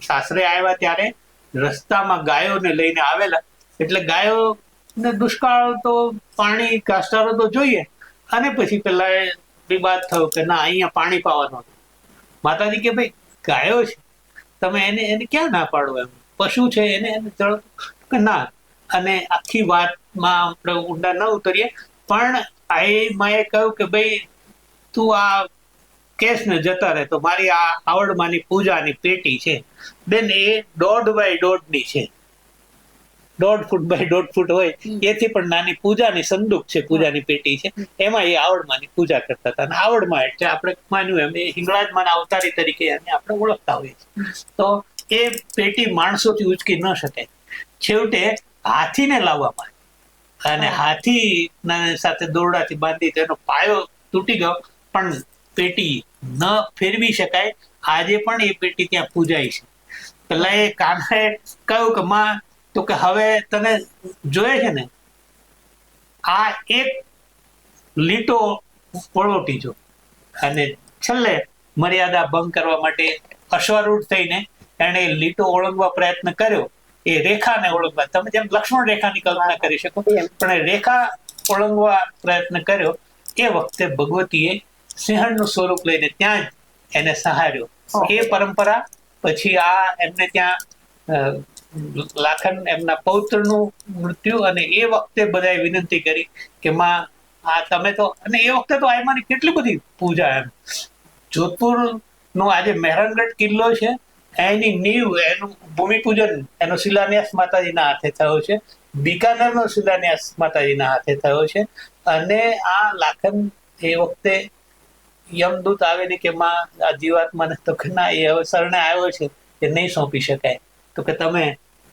સાસરે આવ્યા ત્યારે રસ્તામાં ગાયોને લઈને આવેલા. એટલે ગાયોને દુષ્કાળ તો પાણી ઘાસચારો તો જોઈએ. અને પછી પેલા વિવાદ થયો કે ના, અહીંયા પાણી પાવાનું હતું. માતાજી કે ભાઈ ગાયો છે, તમે એને ક્યાં ના પાડો, એમ પશુ છે એને ચડો કે ના. અને આખી વાતમાં આપણે ઊંડા ન ઉતરીએ, પણ આઈ માએ કહ્યું કે ભાઈ તું આ કેસ ને જતા રહે તો મારી આ આવડમાની પૂજાની પેટી છે બેન, એ 1.5 બાય 1.5 છે. 1.5 ફૂટ બાય 1.5 ફૂટ હોય એથી પણ નાની પૂજાની સંદૂક છે, પૂજાની પેટી છે. એમાં એ આવડમાની પૂજા કરતા હતા. અને આવડમાં એટલે આપણે માન્યું એમ એ હિંગળાજમાના અવતારી તરીકે એને આપણે ઓળખતા હોઈએ છીએ. તો એ પેટી માણસોથી ઉચકી ન શકે. છેવટે હાથીને લાવવામાં અને હાથી સાથે દોરડાથી બાંધી તેનો પાયો તૂટી ગયો, પણ પેટી ન ફેરવી શકાય. આજે પણ એ પેટી ત્યાં પૂજાય છે. પેલા એ કાનાએ કહ્યું કે માં, તો કે હવે તને જોઈએ છે ને, આ એક લીટો પળોટી જો. અને છેલ્લે મર્યાદા ભંગ કરવા માટે અશ્વારૂઢ થઈને એને લીટો ઓળંગવા પ્રયત્ન કર્યો. એ રેખાને ઓળંગવા, તમે જેમ લક્ષ્મણ રેખાની કલ્પના કરી શકો, પણ એ રેખા ઓળંગવા પ્રયત્ન કર્યો. એ વખતે ભગવતીએ સિંહણનું સ્વરૂપ લઈને ત્યાં જ એને સહાર્યો. એ પરંપરા પછી આ એમને ત્યાં લાખન એમના પૌત્રનું મૃત્યુ, અને એ વખતે બધાએ વિનંતી કરી કે માં આ તમે તો, અને એ વખતે તો આયમાની કેટલી બધી પૂજા. એમ જોધપુર નો આજે મહેરાનગઢ કિલ્લો છે, એની નીવ, એનું ભૂમિપૂજન, એનો શિલાન્યાસ માતાજીના હાથે થયો છે. બિકાનેરનો શિલાન્યાસ માતાજીના હાથે થયો છે. અને આ લાખન એ વખતે યમદૂત આવે ને કે માં આ જીવાત્માને, તો કે ના, એ હવે શરણે આવ્યો છે, એ નહીં સોંપી શકાય, તો કે તમે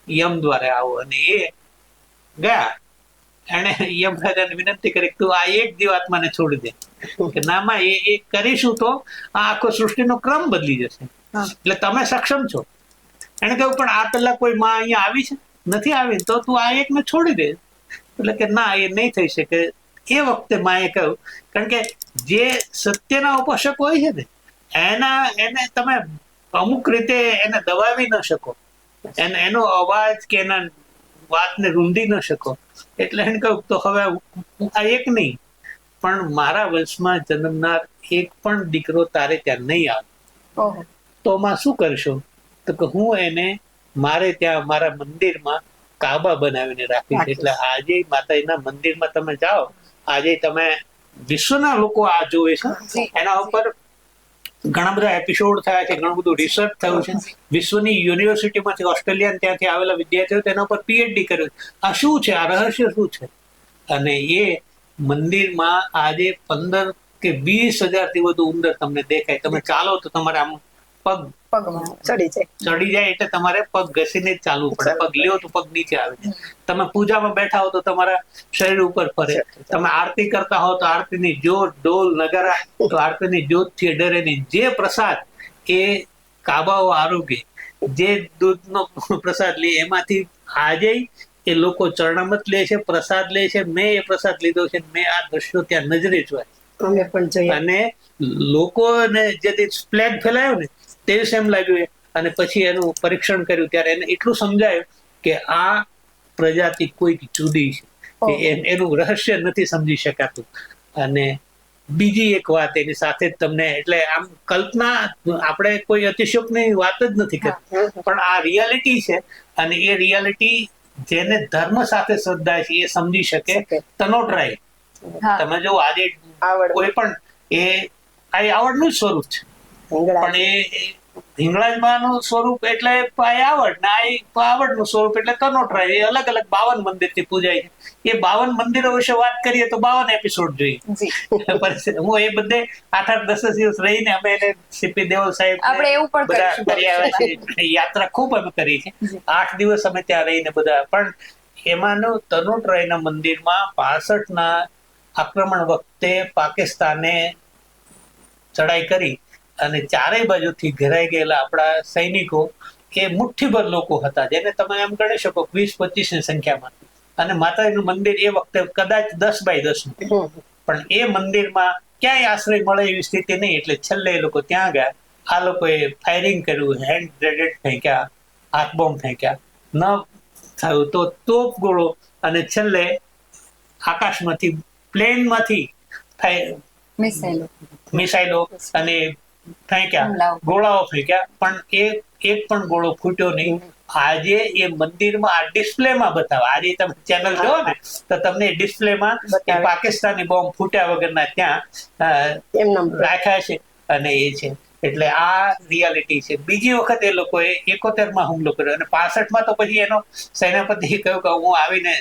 યમ દ્વારા આવો. અને એ ગયા. એને યમરાજાને વિનંતી કરી તું આ એક જીવાત્માને છોડી દે. કે ના માં, એ કરીશું તો આ આખો સૃષ્ટિનો ક્રમ બદલી જશે, એટલે તમે સક્ષમ છો. એને કહ્યું પણ આ પેલા કોઈ માં અહીંયા આવી છે? નથી આવી. તો તું આ એકને છોડી દે. એટલે કે ના, એ નહીં થઈ શકે. એ વખતે માએ કહ્યું, કારણ કે જે સત્યના ઉપાસક હોય છે ને, એને તમે અમુક રીતે એને દબાવી ન શકો, એનો અવાજ કે એના વાતને રૂંધી ન શકો. એટલે એને કહ્યું તો હવે આ એક નહીં, પણ મારા વંશમાં જન્મનાર એક પણ દીકરો તારે ત્યાં નહીં આવે. તો માં શું કરશો? તો કે હું એને મારે ત્યાં મારા મંદિરમાં કાબા બનાવીને રાખીશ. એટલે આજે માતાજીના મંદિરમાં તમે જાઓ, આજે તમે વિશ્વના લોકો આ જોવે છે, એના ઉપર ઘણા બધા એપિસોડ થયા છે, ઘણું બધું રિસર્ચ થયું છે. વિશ્વની યુનિવર્સિટીમાંથી, ઓસ્ટ્રેલિયા ત્યાંથી આવેલા વિદ્યાર્થીઓ તેના ઉપર પીએચડી કર્યું. આ શું છે? આ રહસ્ય શું છે? અને એ મંદિરમાં આજે 15 કે 20 હજારથી વધુ ઉંદર તમને દેખાય. તમે ચાલો તો તમારે આમ પગ ચડી જાય, એટલે તમારે પગ ઘસીને જ ચાલવું પડે. પગ લ્યો તો પગ નીચે આવે. તમે પૂજામાં બેઠા હો તો તમારા શરીર ઉપર ફરે. તમે આરતી કરતા હો તો આરતીની જ્યોત, ઢોલ, નગારા, તો આરતીની જ્યોતથી ડરે નહીં. જે પ્રસાદ એ કાબાઓ આરોગ્ય, જે દૂધનો પ્રસાદ લે, એમાંથી આજે એ લોકો ચરણામત લે છે, પ્રસાદ લે છે. મેં એ પ્રસાદ લીધો છે. મેં આ દ્રશ્યો ત્યાં નજરે જોયા. અને લોકોને જે સ્પ્લેગ ફેલાયો ને, તે એમ લાગ્યું. અને પછી એનું પરીક્ષણ કર્યું ત્યારે એને એટલું સમજાયું કે આ પ્રજાતિ કોઈ જુદી છે, એનું રહસ્ય નથી સમજી શકાતું. અને બીજી એક વાત એની સાથે જ તમને, એટલે આમ કલ્પના આપણે કોઈ અતિશયોક્તિની વાત જ નથી કરતી, પણ આ રિયાલિટી છે. અને એ રિયાલિટી જેને ધર્મ સાથે શ્રદ્ધા છે એ સમજી શકે. તનોટરાય હા તમે જો આજે આવડ કોઈ પણ એ આ આવડનું જ સ્વરૂપ છે, હિંગળા પણ એ હિંગળાજમાનું સ્વરૂપ એટલે આવડ ને આ આવડનું સ્વરૂપ એટલે તનોટરાય. એ અલગ અલગ 52 મંદિરથી પૂજાય છે. એ 52 મંદિરો વિશે વાત કરીએ તો 52 એપિસોડ જોઈએ. જી હું એ બધે 8-8-10 દિવસ રહીને અમે એને સીપી દેવલ સાહેબ આપણે એવું પણ બધા કરીશું કરી આવ્યા ભવિષ્યમાં. છે. યાત્રા ખૂબ અમે કરી છે. જી. 8 દિવસ અમે ત્યાં રહીને બધા. પણ એમાંનું તનોટરાયના મંદિરમાં 65ના આક્રમણ વખતે પાકિસ્તાને ચડાઈ કરી અને ચારેય બાજુથી ઘેરાઈ ગયેલા આપણા સૈનિકો એ મુઠ્ઠીભર લોકો હતા, જેને તમે એમ ગણી શકો 20-25 ની સંખ્યામાં. અને માતાજીનું મંદિર એ વખતે કદાચ 10x10 નું, પણ એ મંદિરમાં ક્યાંય આશ્રય મળે એવી સ્થિતિ નહીં. એટલે છેલ્લે એ લોકો ત્યાં ગયા. આ લોકોએ ફાયરિંગ કર્યું, હેન્ડ ગ્રેનેડ ફેંક્યા, હાથ બોમ્બ ફેંક્યા, ન થયું તો તોપ ગોળો, અને છેલ્લે આકાશમાંથી પ્લેનમાંથી મિસાઇલો અને ફેંક્યા, ગોળાઓ ફેંક્યા, પણ એક પણ ગોળો ફૂટ્યો નહીં. આજે એ મંદિરમાં આ ડિસ્પ્લેમાં બતાવે. આજે તમે ચેનલ જોવો ને તો તમને ડિસ્પ્લેમાં એ પાકિસ્તાની બોમ્બ ફૂટ્યા વગરના ત્યાં રાખ્યા છે. અને એ છે, એટલે આ રિયાલિટી છે. બીજી વખત એ લોકોએ 71માં હુમલો કર્યો અને 65માં તો પછી એનો સેનાપતિએ કહ્યું કે હું આવીને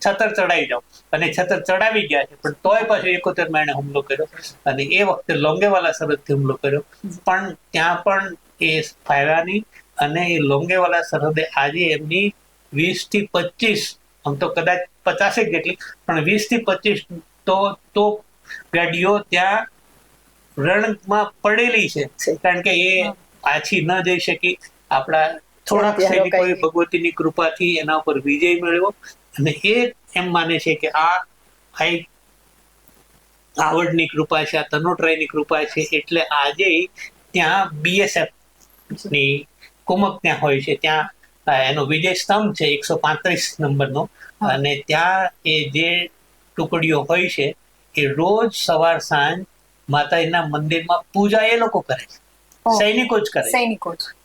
છતર ચડાવી જાઉં, અને છતર ચડાવી ગયા છે. પણ તોય પાછું 71માં એને હુમલો કર્યો, અને એ વખતે લોંગેવાલા સરહદથી હુમલો કર્યો. પણ ત્યાં પણ એ ફાયરા નહીં. અને એ લોંગેવાલા સરહદે આજે એમની 20-25, આમ તો કદાચ 50 જેટલી, પણ 20-25 તો ગાડીઓ ત્યાં રણમાં પડેલી છે, કારણ કે એ પાછી ન જઈ શકી. આપણા થોડાક સૈનિકોએ ભગવતીની કૃપાથી એના ઉપર વિજય મેળવ્યો. અને એ એમ માને છે કે આ આવડની કૃપા છે, આ તનોટરાયની કૃપા છે. એટલે આજે ત્યાં BSF ની કુમક ત્યાં હોય છે. ત્યાં એનો વિજય સ્તંભ છે 135 નંબરનો, અને ત્યાં એ જે ટુકડીઓ હોય છે એ રોજ સવાર સાંજ માતાજીના મંદિરમાં પૂજા એ લોકો કરે છે. સૈનિકો જ કરે.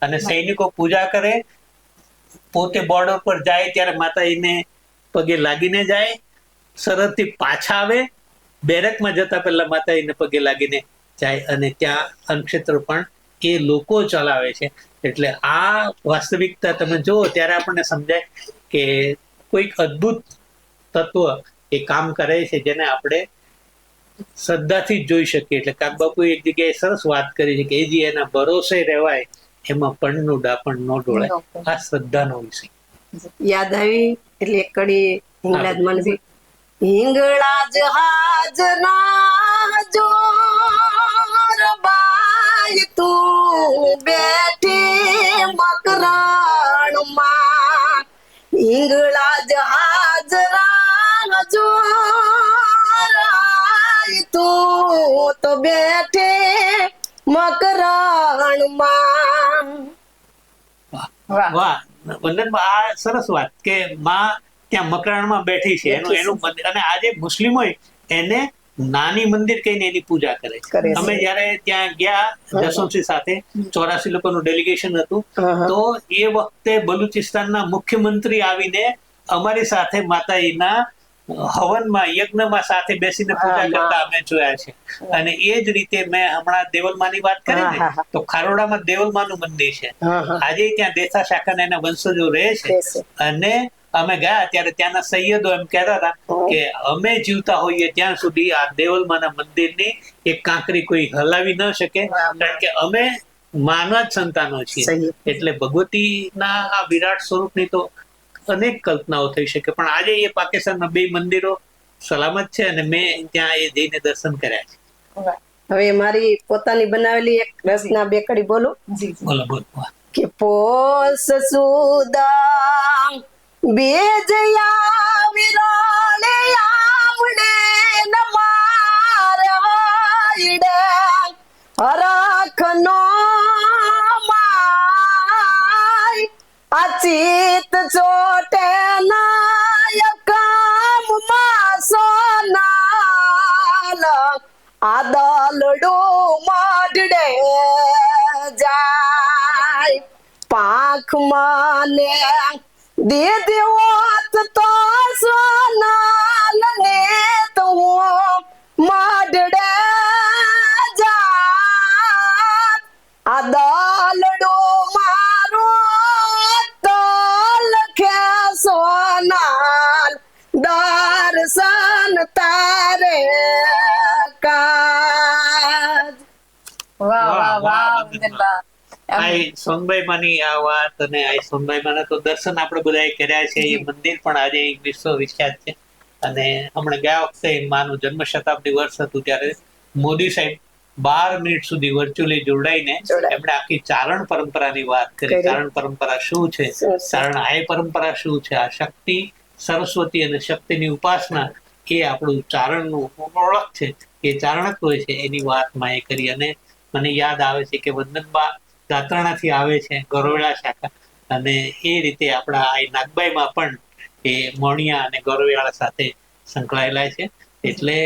અને સૈનિકો પૂજા કરે, પોતે બોર્ડર પર જાય ત્યારે માતાજીને પગે લાગીને જાય, સરહદથી પાછા આવે, બેરકમાં જતા પહેલા માતાજીને પગે લાગીને જાય, અને ત્યાં અન્નક્ષેત્ર પણ એ લોકો ચલાવે છે. એટલે આ વાસ્તવિકતા તમે જુઓ ત્યારે આપણને સમજાય કે કોઈક અદ્ભુત તત્વ એ કામ કરે છે, જેને આપણે શ્રદ્ધાથી જ જોઈ શકીએ. એટલે કાકબાપુએ એક જગ્યાએ સરસ વાત કરી છે કે એ જે એના ભરોસે રહેવાય એમાં પણનું ડાપણ ન ડોળાય. આ શ્રદ્ધાનો વિષય યાદ આવી એટલે એક કડી હિંગળાજ મનવી. હિંગળાજ હાજના જોર બાઈ તું બેઠી મકરાણમાં, હિંગળાજ હાજરા જોર તું તો બેઠી મકરાણમાં. વાહ વંદનબા, આ સરસ વાત કે માં ત્યાં મકરાણમાં બેઠી છે એનું મંદિર. અને આજે મુસ્લિમો એને નાની મંદિર કહીને એની પૂજા કરે છે. અમે જયારે ત્યાં ગયા જસવંતસિંહ સાથે, 84 લોકોનું ડેલિગેશન હતું, તો એ વખતે બલુચિસ્તાનના મુખ્યમંત્રી આવીને અમારી સાથે માતાજીના હવનમાં, યજ્ઞમાં સાથે બેસીને પૂજા કરતા અમે જોયા છે. અને એ જ રીતે મેં હમણાં દેવલમાની વાત કરી ને, તો ખારોડામાં દેવલમાનું મંદિર છે. આજે ત્યાં દેસા શાખાના એના વંશજો રહે છે. અને અમે ગયા ત્યારે ત્યાંના સૈયદો એમ કહેતા હતા કે અમે જીવતા હોઈએ ત્યાં સુધી આ દેવલમાના મંદિરની એક કાંકરી કોઈ હલાવી ન શકે, કારણ કે અમે માનવ જ સંતાનો છીએ. એટલે ભગવતીના આ વિરાટ સ્વરૂપની તો અનેક કલ્પનાઓ થઈ શકે. પણ આજે એ પાકિસ્તાનના 2 મંદિરો સલામત છે, અને મેં ત્યાં એ જઈને દર્શન કર્યા છે. હવે મારી પોતાની બનાવેલી એક રસના 2 કડી બોલું. બોલો બોલો. કે પોસ સુદા બેજયા વિરાળે આમડે નમારડે હરખનો માય અચિત ચોટે નાયકમ માસોનાલ આ દાલડું મોઢડે જાય પાંખ મને દીધી હોત તો સોનાલ ને તો મોઢડે જાય આ દાલડું મારું તો લખે સોનાલ દર્શન તારે કાજ. વાહ વાહ વાહ, વાહ વાહ, વંદનબા. આ સોનભાઈ માની આ વાત અને આ સોનભાઈ માના તો દર્શન આપણે બધાએ કર્યા છે. એ મંદિર પણ આજે વિશ્વ વિખ્યાત છે. અને હમણાં ગયા વખતે માનું જન્મ શતાબ્દી વર્ષ હતું ત્યારે મોદી સાહેબ 12 મિનિટ સુધી વર્ચ્યુઅલી જોડાઈને એમણે આખી ચારણ પરંપરાની વાત કરી. ચારણ પરંપરા શું છે, ચારણ આય પરંપરા શું છે, આ શક્તિ સરસ્વતી અને શક્તિની ઉપાસના એ આપણું ચારણનું ઓળખ છે, એ ચારણત્વ છે, એની વાત માએ કરી. અને મને યાદ આવે છે કે વંદનબા દાત્રાણાથી આવે છે, ગોરવેળા શાખા, અને એ રીતે આપણા આ નાગબાઈમાં પણ એ મોણિયા અને ગોરવેળા સાથે સંકળાયેલા છે. એટલે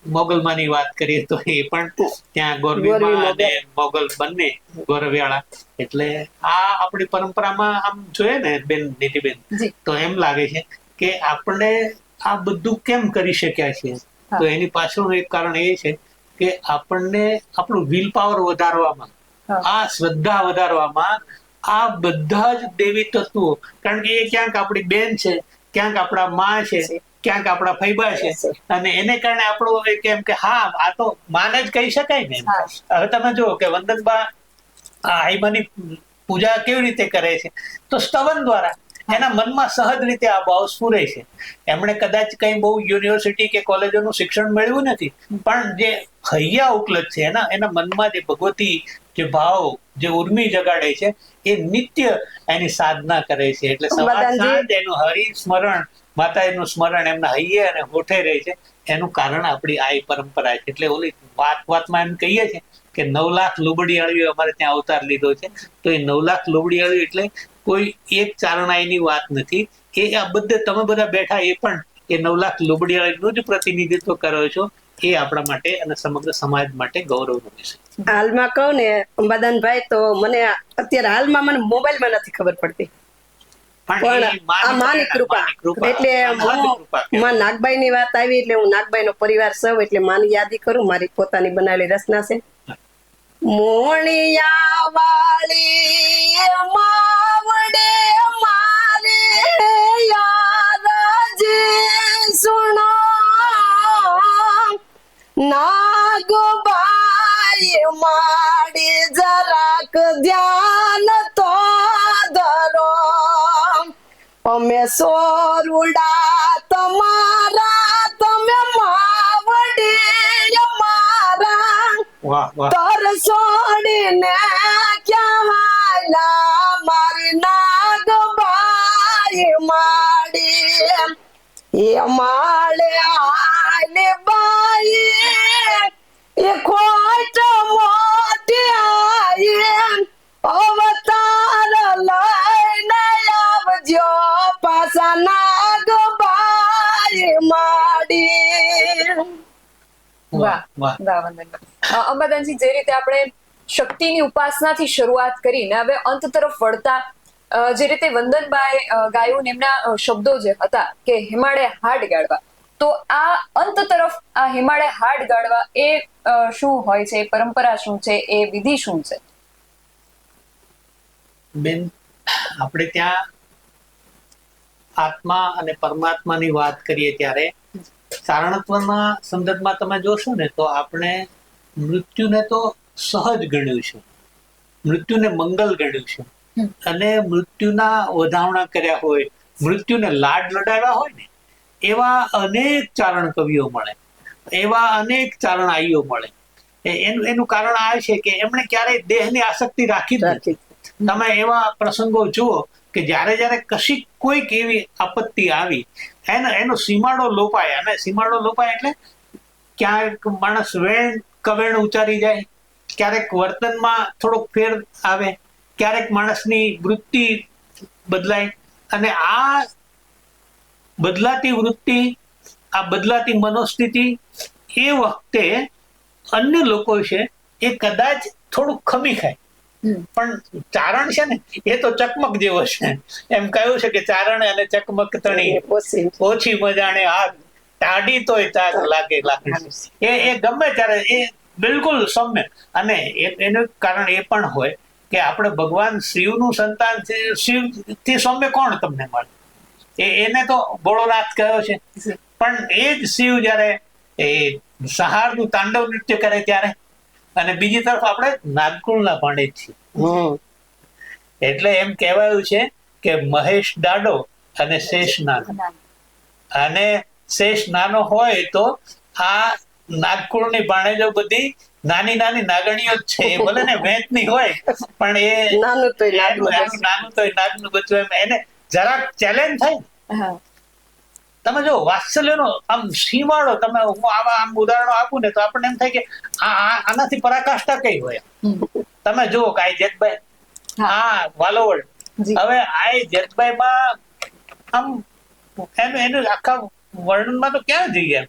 મોગલમાની વાત કરીએ તો એ પણ ત્યાં ગોરવીમાં અને મોગલ બંને ગોરવેળા. એટલે આ આપણી પરંપરામાં આમ જોઈએ ને બેન નીતિબેન, તો એમ લાગે છે કે આપણે આ બધું કેમ કરી શક્યા છીએ. તો એની પાછળનું એક કારણ એ છે કે આપણને આપણું વિલ પાવર વધારવામાં, આ શ્રદ્ધા વધારવામાં આ બધા જ દેવી તત્વો, કારણ કે એ ક્યાંક આપણી બેન છે, ક્યાંક આપણા માં છે, ક્યાંક આપણા ફૈબા છે, અને એને કારણે આપણું કેમ કે હા આ તો માને જ કહી શકાય ને. હવે તમે જુઓ કે વંદનબા આ આઈમાની પૂજા કેવી રીતે કરે છે, તો સ્તવન દ્વારા એના મનમાં સહજ રીતે આ ભાવ સ્ફુરે છે. એમણે કદાચ કઈ બહુ યુનિવર્સિટી કે કોલેજોનું શિક્ષણ મેળવ્યું નથી, પણ જે હૈયા ઉપલબ્ધ છે એના મનમાં જે ભગવતી જે ભાવ જે ઉર્મી જગાડે છે એ નિત્ય એની સાધના કરે છે. એટલે સવાર સાંજ એનું હરિ સ્મરણ, માતા એનું સ્મરણ એમના હૈયે અને હોઠે રહે છે. એનું કારણ આપણી આ પરંપરા છે. એટલે ઓલી વાતમાં એમ કહીએ છીએ કે 9 લાખ લુબડિયાળીઓ અમારે ત્યાં અવતાર લીધો છે. તો એ 9 લાખ લુબડિયાળીઓ એટલે કોઈ એક ચારણાઈની વાત નથી. એ આ બધે તમે બધા બેઠા એ પણ એ 9 લાખ લુબડિયાળીનું જ પ્રતિનિધિત્વ કરો છો. એ આપણા માટે અને સમગ્ર સમાજ માટે ગૌરવનો વિષય. હાલમાં કહું ને અંબાદાનભાઈ, તો મને અત્યારે હાલમાં મને મોબાઈલમાં નથી ખબર પડતી, પણ આ માની કૃપા. એટલે હું નાગબાઈ ની વાત આવી એટલે હું નાગબાઈ નો પરિવાર સૌ એટલે માની યાદી કરું. મારી પોતાની બનાવેલી રચના છે. મોણિયા વાળી માવડે મારે યાદજી સુણો નાગબાઈ માડી જરાક ધ્યાન તો ધરો. અમે સોરુડા તમારા, તમે માવડી મારા, તર છોડીને ક્યાં હાલા મારી નાગબાઈ માડી. એ માળે આલે બાઈ એ ખોટ મોટી આઈ, અવતાર લઈને આવજો પાછા નાગબાઈ માડી. વાહ વાહ વંદનબા. અંબાદાનજી, જે રીતે આપણે શક્તિની ઉપાસનાથી શરૂઆત કરીને હવે અંત તરફ વળતા જે રીતે વંદનબાએ ગાયું ને એમના શબ્દો જે હતા કે હિમાળે હાડ ગાળવા, તો આ અંત તરફ આ હિમાળે હાડ ગાળવા એ શું હોય છે, પરંપરા શું છે, એ વિધિ શું છે? બેન, આપણે ત્યાં આત્મા અને પરમાત્માની વાત કરીએ ત્યારે ચારણત્વના સંદર્ભમાં તમે જોશો ને તો આપણે મૃત્યુને તો સહજ ગણ્યું છે, મૃત્યુને મંગલ ગણ્યું છે. અને મૃત્યુના વધામણા કર્યા હોય, મૃત્યુને લાડ લડાવ્યા હોય ને એવા અનેક ચારણ કવિઓ મળે, એવા અનેક ચારણ આઈઓ મળે. એનું કારણ આ છે કે એમણે ક્યારેય દેહની આસક્તિ રાખી જ નથી. તમે એવા પ્રસંગો જુઓ કે જ્યારે કશીક કોઈક એવી આપત્તિ આવી, એનો સીમાડો લોપાય. અને સીમાડો લોપાય એટલે ક્યાંક માણસ કવેણ ઉચ્ચારી જાય, ક્યારેક વર્તનમાં થોડોક ફેર આવે, ક્યારેક માણસની વૃત્તિ બદલાય. અને આ બદલાતી વૃત્તિ, આ બદલાતી મનોસ્થિતિ એ વખતે અન્ય લોકો છે એ કદાચ થોડુંક ખમી ખાય, પણ ચારણ છે ને એ તો ચકમક જેવો છે. એમ કહ્યું છે કે ચારણ અને ચકમક તણી ઓછી મજાણે હાથ ટાઢી તોય ચાક લાગે લાગે. એ ગમે ત્યારે એ બિલકુલ સૌમ્ય. અને એનું કારણ એ પણ હોય કે આપણે ભગવાન શિવનું સંતાન છે. શિવ થી સૌમ્ય કોણ તમને મળે? એને તો ભોળોનાથ કહ્યો છે. પણ એ જ શિવ જયારે એ સહારનું તાંડવ નૃત્ય કરે ત્યારે, અને બીજી તરફ આપણે નાગકુળના પંડિત છીએ. એટલે એમ કહેવાયું છે કે મહેશ ડાડો અને શેષ નાનો. અને શેષ નાનો હોય તો આ નાગકુળની ભાણેજો બધી નાની નાની નાગણીઓ જ છે. ભલે ને વેચની હોય પણ એ નાનું તો નાગનું બચ્ચું. એમ એને જરાક ચેલેન્જ થાય. તમે જો વાત્સલ્યનો આમ સીમાડો તમે હું આમ ઉદાહરણો આપું ને તો આપણને એમ થાય કે આનાથી પરાકાષ્ઠા કઈ હોય. તમે જુઓ કે આ જેતભાઈ, હા વાલોવડ, હવે આ જેતભાઈ માં આમ એમ એનું આખા વર્ણનમાં તો ક્યાં જઈએ,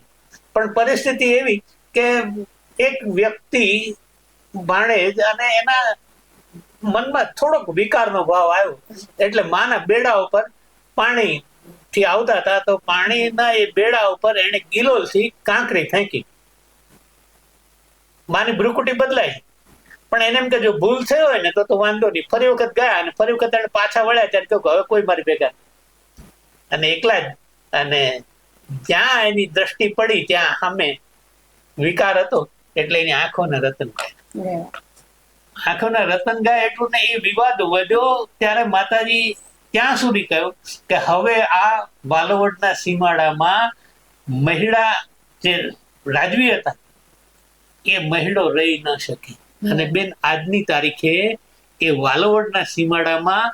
પણ પરિસ્થિતિ એવી કે એક વ્યક્તિ ભાણેજ અને એના મનમાં થોડોક વિકારનો ભાવ આવ્યો, એટલે માના બેડા ઉપર પાણી થી આવતા હતા તો પાણીના એ બેડા ઉપર એને ગિલોલ થી કાંકરી ફેંકી. માની ભ્રુકુટી બદલાય, પણ એને એમ કે જો ભૂલ થઈ હોય ને તો વાંધો નહીં. ફરી વખત ગયા અને ફરી વખત એને પાછા વળ્યા ત્યારે કહ્યું હવે કોઈ મારી ભેગા અને એકલા જ. અને જ્યાં એની દ્રષ્ટિ પડી ત્યાં સામે વિકાર હતો એટલે એની આંખોને રતન ગયા. આંખોના રતન ગયા એટલું ને એ વિવાદ વધ્યો. ત્યારે માતાજી ત્યાં સુધી કહ્યું કે હવે આ વાલોવડના સીમાડામાં મહિડા જે રાજવી હતા એ મહિડો રહી ન શકે. અને બેન આજની તારીખે એ વાલોવડના સીમાડામાં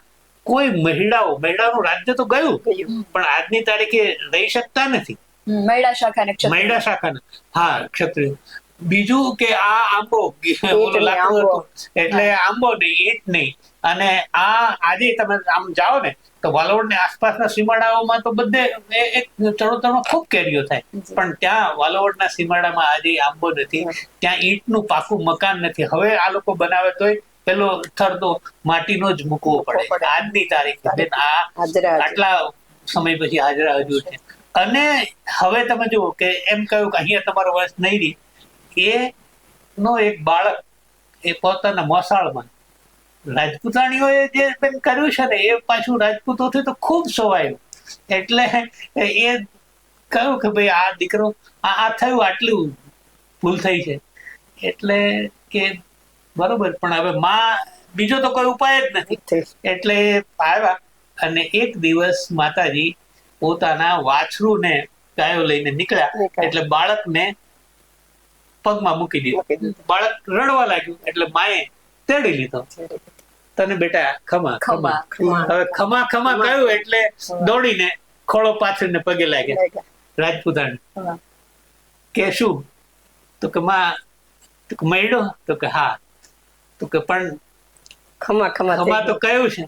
કોઈ મહિડાનું રાજ્ય તો ગયું પણ આજની તારીખે રહી શકતા નથી. મહિડા શાખાના હા ક્ષત્રિય. બીજું કે આ આંબો એટલે આંબો નહીં, ઈંટ નહીં. અને આજે તમે આમ જાઓ ને તો વાલોવડ ની આસપાસના સીમાડાઓમાં તો બધે એક ચડોતરમાં ખૂબ કેરીઓ થાય, પણ ત્યાં વાલોવડના સીમાડામાં આજે આંબો નથી, ત્યાં ઈંટનું પાકું મકાન નથી. હવે આ લોકો બનાવે તોય પેલો થર તો માટીનો જ મૂકવો પડે આજની તારીખે. આટલા સમય પછી હાજરા હજુ છે. અને હવે તમે જુઓ કે એમ કહ્યું કે અહીંયા તમારો વંશ નહીં રહી. એ નો એક બાળક એ પોતાના મોસાળમાં રાજપૂતાણીઓએ જે કર્યું છે ને એ પાછું રાજપૂતોથી તો ખૂબ સવાયું. એટલે એ કહ્યું કે ભાઈ આ દીકરો આ થયું, આટલું ભૂલ થઈ છે. એટલે કે બરોબર, પણ હવે માં બીજો તો કોઈ ઉપાય જ નથી. એટલે આવ્યા અને એક દિવસ માતાજી પોતાના વાછરુને ગાયો લઈને નીકળ્યા. એટલે બાળકને પગમાં મૂકી દીધું. બાળક રડવા લાગ્યું એટલે માએ તેડી લીધો. તને બેટા ખમા ખમા. હવે ખમા ખમા કહ્યું એટલે દોડીને ખોળો પાથરીને પગે લાગ્યા રાજપૂતાણી. કે શું? તો કે માં મયડો? તો કે હા. તો કે પણ ખમા તો કયું છે,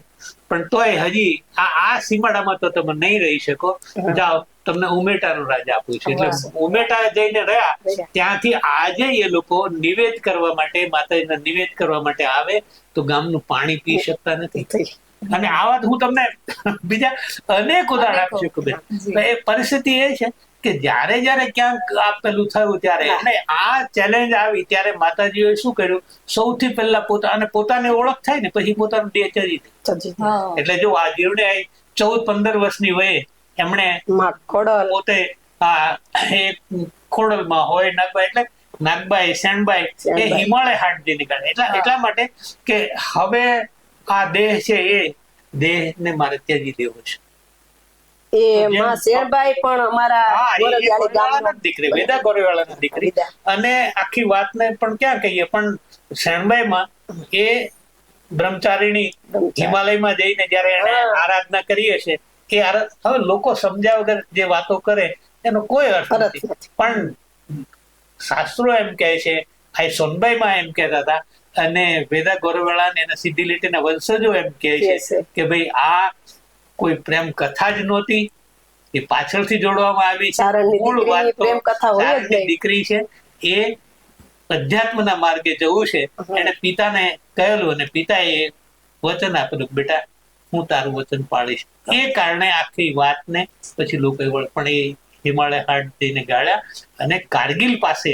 પણ તોય હજી આ સીમાડામાં તો તમે નહીં રહી શકો. જાઓ, તમને ઉમેટાનું રાજ આપું છું. એટલે ઉમેટા જઈને રહ્યા. ત્યાંથી આજે એ લોકો નિવેદ કરવા માટે, માતાજીના નિવેદ કરવા માટે આવે તો ગામનું પાણી પી શકતા નથી. અને આ વાત હું તમને બીજા અનેક ઉદાહરણ આપી શકું બેન. એ પરિસ્થિતિ એ છે કે જયારે ક્યાંક આ પેલું થયું ત્યારે અને આ ચેલેન્જ આવી ત્યારે માતાજીએ શું કર્યું? સૌથી પહેલા પોતાની ઓળખ થાય ને પછી પોતાનું દેહ ચરી. એટલે જો આ જીવને 14-15 વર્ષની વયે એમણે પોતે ખોડલમાં હોય નાગબાઈ, એટલે નાગબાઈ શેણબાઈ એ હિમાલય હાટ જઈને કાઢે. એટલા માટે કે હવે આ દેહ છે એ દેહને મારે ત્યજી દેવો છે. દીકરી વેદા ગોરેવાળાની દીકરી. અને આખી વાતને પણ ક્યાં કહીએ, પણ શેણબાઈ માં એ બ્રહ્મચારીણી હિમાલયમાં જઈને જયારે એને આરાધના કરીએ છે એ હવે લોકો સમજ્યા વગર જે વાતો કરે એનો કોઈ અર્થ નથી. પણ શાસ્ત્રો એમ કહે છે, આ સોનબાઈ માં એમ કહેતા હતા, અને વેદા ગોરેવાળા એના સીધી લીટીના વંશજો એમ કહે છે કે ભાઈ આ કોઈ પ્રેમ કથા જ નહોતી, એ પાછળથી જોડવામાં આવી છે. મૂળ વાત તો દીકરી છે એ અધ્યાત્મના માર્ગે જવું છે એને પિતાને કહેલું અને પિતાએ વચન આપેલું બેટા હું તારું વચન પાળીશ. એ કારણે આખી વાતને પછી લોકોએ પણ એ હિમાલય હાટ જઈને ગાળ્યા. અને કારગિલ પાસે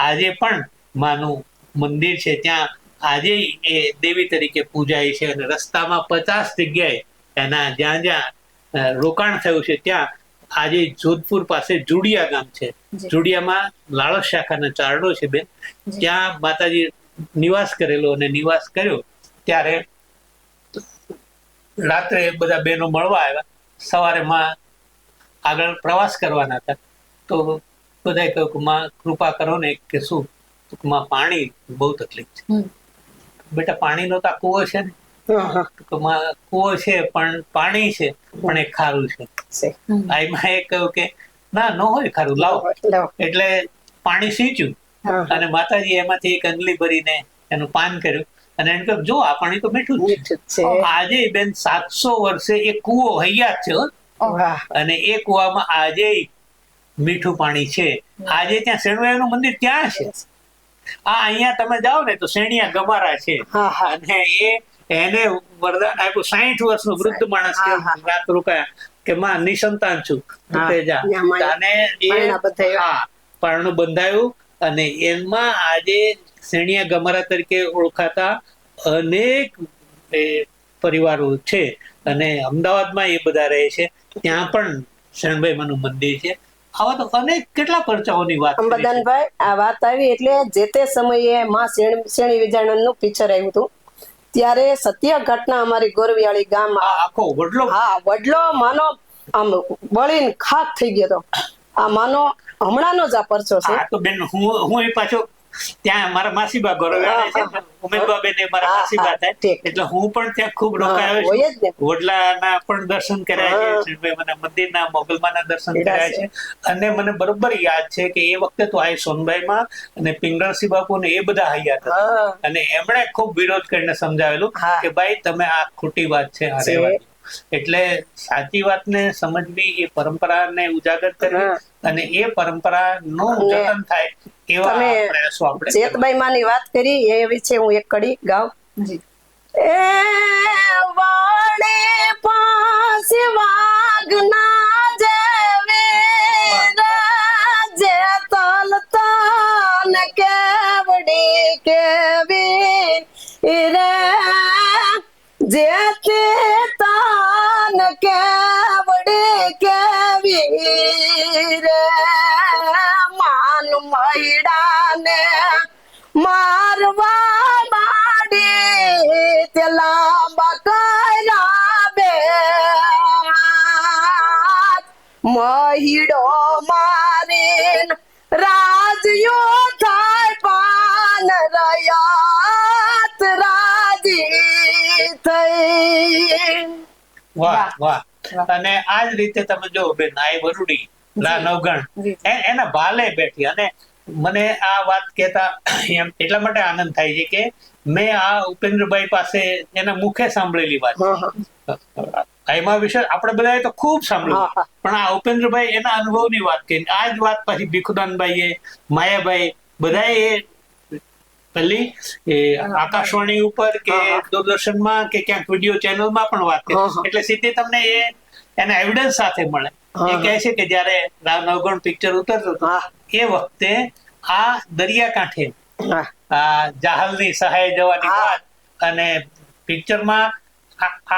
આજે પણ માનું મંદિર છે, ત્યાં આજે એ દેવી તરીકે પૂજાય છે. અને રસ્તામાં 50 જગ્યાએ એના જ્યાં જ્યાં રોકાણ થયું છે ત્યાં આજે જોધપુર પાસે જુડિયા ગામ છે, જુડિયામાં લાળસ શાખાનો ચારડો છે બેન, ત્યાં માતાજી નિવાસ કરેલો. અને નિવાસ કર્યો ત્યારે રાત્રે બધા બહેનો મળવા આવ્યા, સવારે માં આગળ પ્રવાસ કરવાના હતા. તો બધાએ કહ્યું કે માં કૃપા કરો ને. કે શું? તો માં પાણી બહુ તકલીફ છે. બેટા પાણીનો તો આ કૂવો છે ને? તો માં કૂવો છે પણ પાણી છે પણ એ ખારું છે. આમાં એ કહ્યું કે ના ન હોય ખારું, લાવો. એટલે પાણી સીંચ્યું અને માતાજી એમાંથી એક અંજલી ભરીને એનું પાન કર્યું અને એને કહ્યું જો આ પાણી તો મીઠું જ છે. આજે બેન 700 વર્ષે એ કૂવો હૈયાત છે અને એ કૂવામાં આજે મીઠું પાણી છે. આજે ત્યાં શેણવાયાનું મંદિર ત્યાં છે. અહીંયા તમે જાઓ ને તો શેણિયા ગમારા છે અને એને વરદાન આપ્યું. 60 વર્ષનું વૃદ્ધ માણસ રાત રોકાયા કે માં નિસંતાન છું, અને પરણું બંધાયું. અને એમાં આજે શેણિયા ગમારા તરીકે ઓળખાતા અનેક પરિવારો છે અને અમદાવાદમાં એ બધા રહે છે. ત્યાં પણ શરણભાઈ માનું મંદિર છે. આવા તો અનેક કેટલા પરચાઓની વાત. અંબાદાનભાઈ, આ વાત આવી એટલે જે તે સમયે માં શેણી વિજાણનનું પિક્ચર આવ્યું હતું ત્યારે સત્ય ઘટના અમારી ગોરવિયાળી ગામ આખો વડલો માનો આમ બળીને ખાક થઈ ગયો હતો. આ માનો હમણાંનો જ આ પરચો છે. તો બેન હું એ પાછો ત્યાં મારા માસીબા ગોરવિયાળી છે, ઉમેદબા બેન મારા માસીબા થાય એટલે હું પણ ત્યાં ખૂબ રોકાયો છું. વડલાના પણ દર્શન કર્યા છે, મંદિરના મોગલમાના દર્શન કર્યા છે. અને મને બરોબર યાદ છે કે એ વખતે તો આ સોનભાઈમાં અને પિંગળસિંહ બાપુ ને એ બધા હૈયા હતા અને એમણે ખૂબ વિરોધ કરીને સમજાવેલું કે ભાઈ તમે આ ખોટી વાત છે આ રહેવાની. એટલે સાચી વાતને સમજવી, એ પરંપરાને ઉજાગર કરવી અને એ પરંપરા નું જતન થાય એવા પ્રયાસો આપણે. જેતબાઈ માની વાત કરી એ વિશે હું એક કડી ગાઉં. એ વાડે પાસે વાગના જેવી જે તલતન કેવડી કેવી રે જે તાન કેવડી કેવી રે માન મહિડાને મારવા માંડી તે લાંબા કર્યા બે મહિડો મારીન રાજ્યો થાય પાન રયાત રાજી થઈ. વાહ વાહ. અને આ જ રીતે તમે જો બેન આ વરુડી લા નવગણ એના ભાલે બેઠી. અને મને આ વાત કહેતા એમ એટલા માટે આનંદ થાય છે કે મેં આ ઉપેન્દ્રભાઈ પાસે એના મુખે સાંભળેલી વાત. એમાં વિશે આપણે બધાએ તો ખૂબ સાંભળ્યું પણ આ ઉપેન્દ્રભાઈ એના અનુભવની વાત કરી. આ જ વાત પછી ભીખુદાનભાઈએ, માયાભાઈ બધાએ પેલી આકાશવાણી ઉપર કે દૂરદર્શનમાં કે ક્યાંક વિડીયો ચેનલમાં પણ વાત કરી. એટલે સીધી તમને એના એવિડન્સ સાથે મળે. એ કહે છે કે જયારે રાવ નવગણ પિક્ચર ઉતરતું હતું એ વખતે આ દરિયાકાંઠે આ જાહલની સહાય જવાની વાત અને પિક્ચરમાં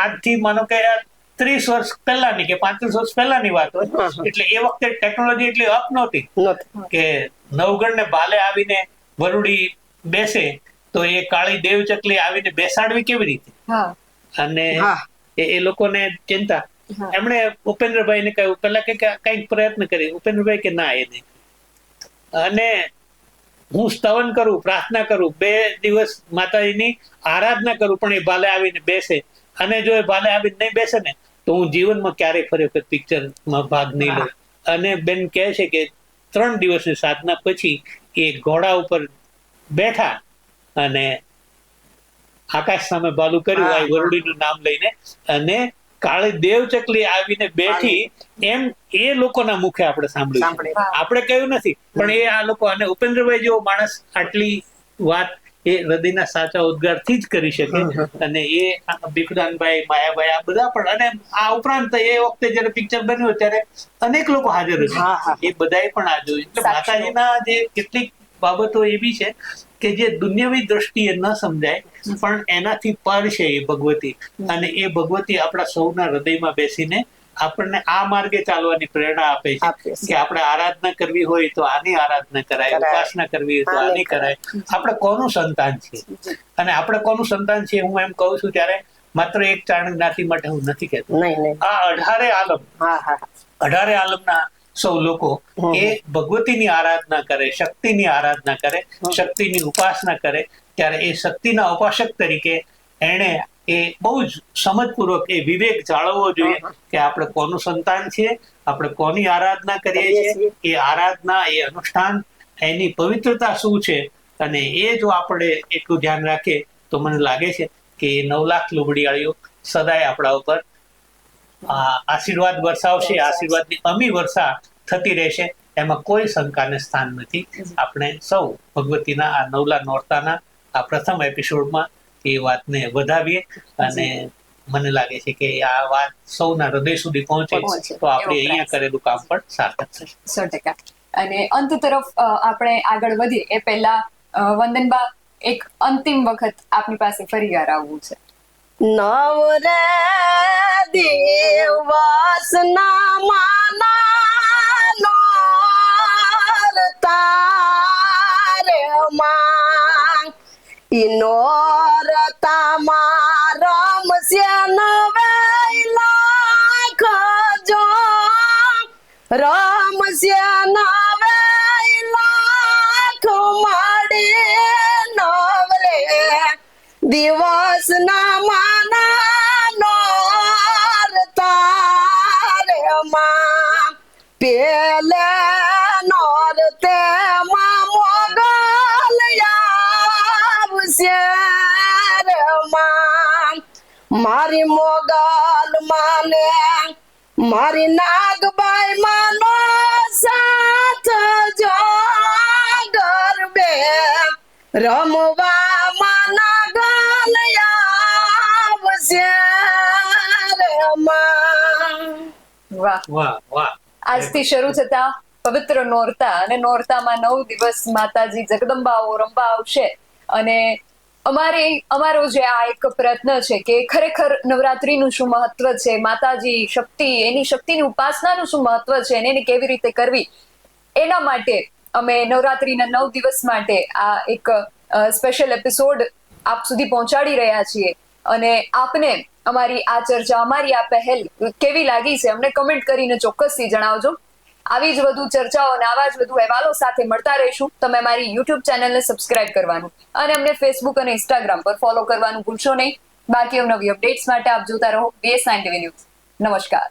આજથી માનો કે 30 વર્ષ પહેલાની કે 35 વર્ષ પહેલાની વાત હોય. એટલે એ વખતે ટેકનોલોજી એટલી અપ નહોતી કે નવગણ ને ભાલે આવીને વરુડી બેસે તો એ કાળી દેવચકલી આવીને બેસાડવી કેવી રીતે. અને એ લોકોને ચિંતા. એમણે ઉપેન્દ્રભાઈ ને કહ્યું પેલા કે કઈક પ્રયત્ન કરી. ઉપેન્દ્રભાઈ કે ના એ નહીં. અને હું સ્તવન કરું, પ્રાર્થના કરું, 2 દિવસ માતાજીની આરાધના કરું પણ એ ભાલે આવીને બેસે. અને જો એ ભાલે આવીને નહીં બેસે ને તો હું જીવનમાં ક્યારેય ફરી વખત પિક્ચરમાં ભાગ નહીં લઉં. અને બેન કહે છે કે 3 દિવસની સાધના પછી એ ઘોડા ઉપર બેઠા અને આકાશ સામે ભાલું કર્યું આ વરુડીનું નામ લઈને અને કાળી દેવ ચકલી આવીને બેઠી એમ એ લોકોના મુખે આપણે સાંભળ્યું. આપણે કહ્યું નથી, પણ એ આ લોકો, અને ઉપેન્દ્રભાઈ જેવો માણસ આટલી વાત એ હૃદયના સાચા ઉદ્ગારથી જ કરી શકે. અને એ ભીખુદાનભાઈ, માયાભાઈ, આ બધા પણ, અને આ ઉપરાંત એ વખતે જયારે પિક્ચર બન્યું ત્યારે અનેક લોકો હાજર હતા. એ બધાએ પણ આ જોયું. એટલે માતાજીના જે કેટલીક બાબતો એવી છે કે જે દુનિયાવી દ્રષ્ટિએ ન સમજાય, પણ એનાથી પર છે એ ભગવતી. અને એ ભગવતી આપણા સૌના હૃદયમાં બેસીને આપણને આ માર્ગે ચાલવાની પ્રેરણા આપે છે કે આપણે આરાધના કરવી હોય તો આની આરાધના કરાય, ઉપાસના કરવી હોય તો આની કરાય. આપણે કોનું સંતાન છીએ, અને આપણે કોનું સંતાન છીએ હું એમ કહું છું ત્યારે માત્ર એક ચારણ જ્ઞાતિ માટે હું નથી કહેતો. આ 18 આલમના સૌ લોકો એ ભગવતીની આરાધના કરે, શક્તિની આરાધના કરે, શક્તિની ઉપાસના કરે, ત્યારે એ શક્તિના ઉપાસક તરીકે એને એ બહુ જ સમજપૂર્વક એ વિવેક જાળવવો જોઈએ કે આપણે કોનું સંતાન છીએ, આપણે કોની આરાધના કરીએ છીએ, એ આરાધના, એ અનુષ્ઠાન, એની પવિત્રતા શું છે. અને એ જો આપણે એટલું ધ્યાન રાખીએ તો મને લાગે છે કે એ 9 લાખ લુગડીયાળીઓ સદાય આપણા ઉપર આશીર્વાદ વરસાવશે, આશીર્વાદની અમી વર્ષા થતી રહેશે. એમાં કોઈ શંકાને સ્થાન નથી. આપણે સૌ ભગવતીના આ 9 લાખ નોરતાના આ પ્રથમ એપિસોડમાં એ વાતને વધાવીએ, અને મને લાગે છે કે આ વાત સૌના હૃદય સુધી પહોંચે તો આપણે અહીંયા કરેલું કામ પણ સાર્થક થશે. 100%. અને અંત તરફ આપણે આગળ વધીએ એ પહેલા વંદનબા એક અંતિમ વખત આપની પાસે ફરી વાર આવવું છે. નવરે દિવસના માના તારે માં ઇનોરતા માં રમશે નવે લાખ જો રમશે નવે લાખ મળી નવરે દિવસ ના માના તારે માં પેલે નોરતે માં મોગલ આવશે રે માં મારી મોગલ માને મારી નાગબાઈ માનો સાથ જો ગરબે રમવા માના ગલ આવશે રે માં. વાહ વાહ વાહ. આજથી શરૂ થતા પવિત્ર નોરતા, અને નોરતામાં 9 દિવસ માતાજી જગદંબાઓ રમવા આવશે. અને અમારો જે આ એક પ્રયત્ન છે કે ખરેખર નવરાત્રીનું શું મહત્વ છે, માતાજી શક્તિ, એની શક્તિની ઉપાસનાનું શું મહત્વ છે, અને એને કેવી રીતે કરવી, એના માટે અમે નવરાત્રીના 9 દિવસ માટે આ એક સ્પેશિયલ એપિસોડ આપ સુધી પહોંચાડી રહ્યા છીએ. અને આપને અમારી આ ચર્ચા, અમારી આ પહેલ કેવી લાગી છે અમને કમેન્ટ કરીને ચોક્કસથી જણાવજો. આવી જ વધુ ચર્ચાઓ અને આવા જ વધુ અહેવાલો સાથે મળતા રહીશું. તમે અમારી યુટ્યુબ ચેનલને સબસ્ક્રાઇબ કરવાનું અને અમને ફેસબુક અને ઇન્સ્ટાગ્રામ પર ફોલો કરવાનું ભૂલશો નહીં. બાકી નવી અપડેટ્સ માટે આપ જોતા રહો BS9 TV ન્યૂઝ. નમસ્કાર.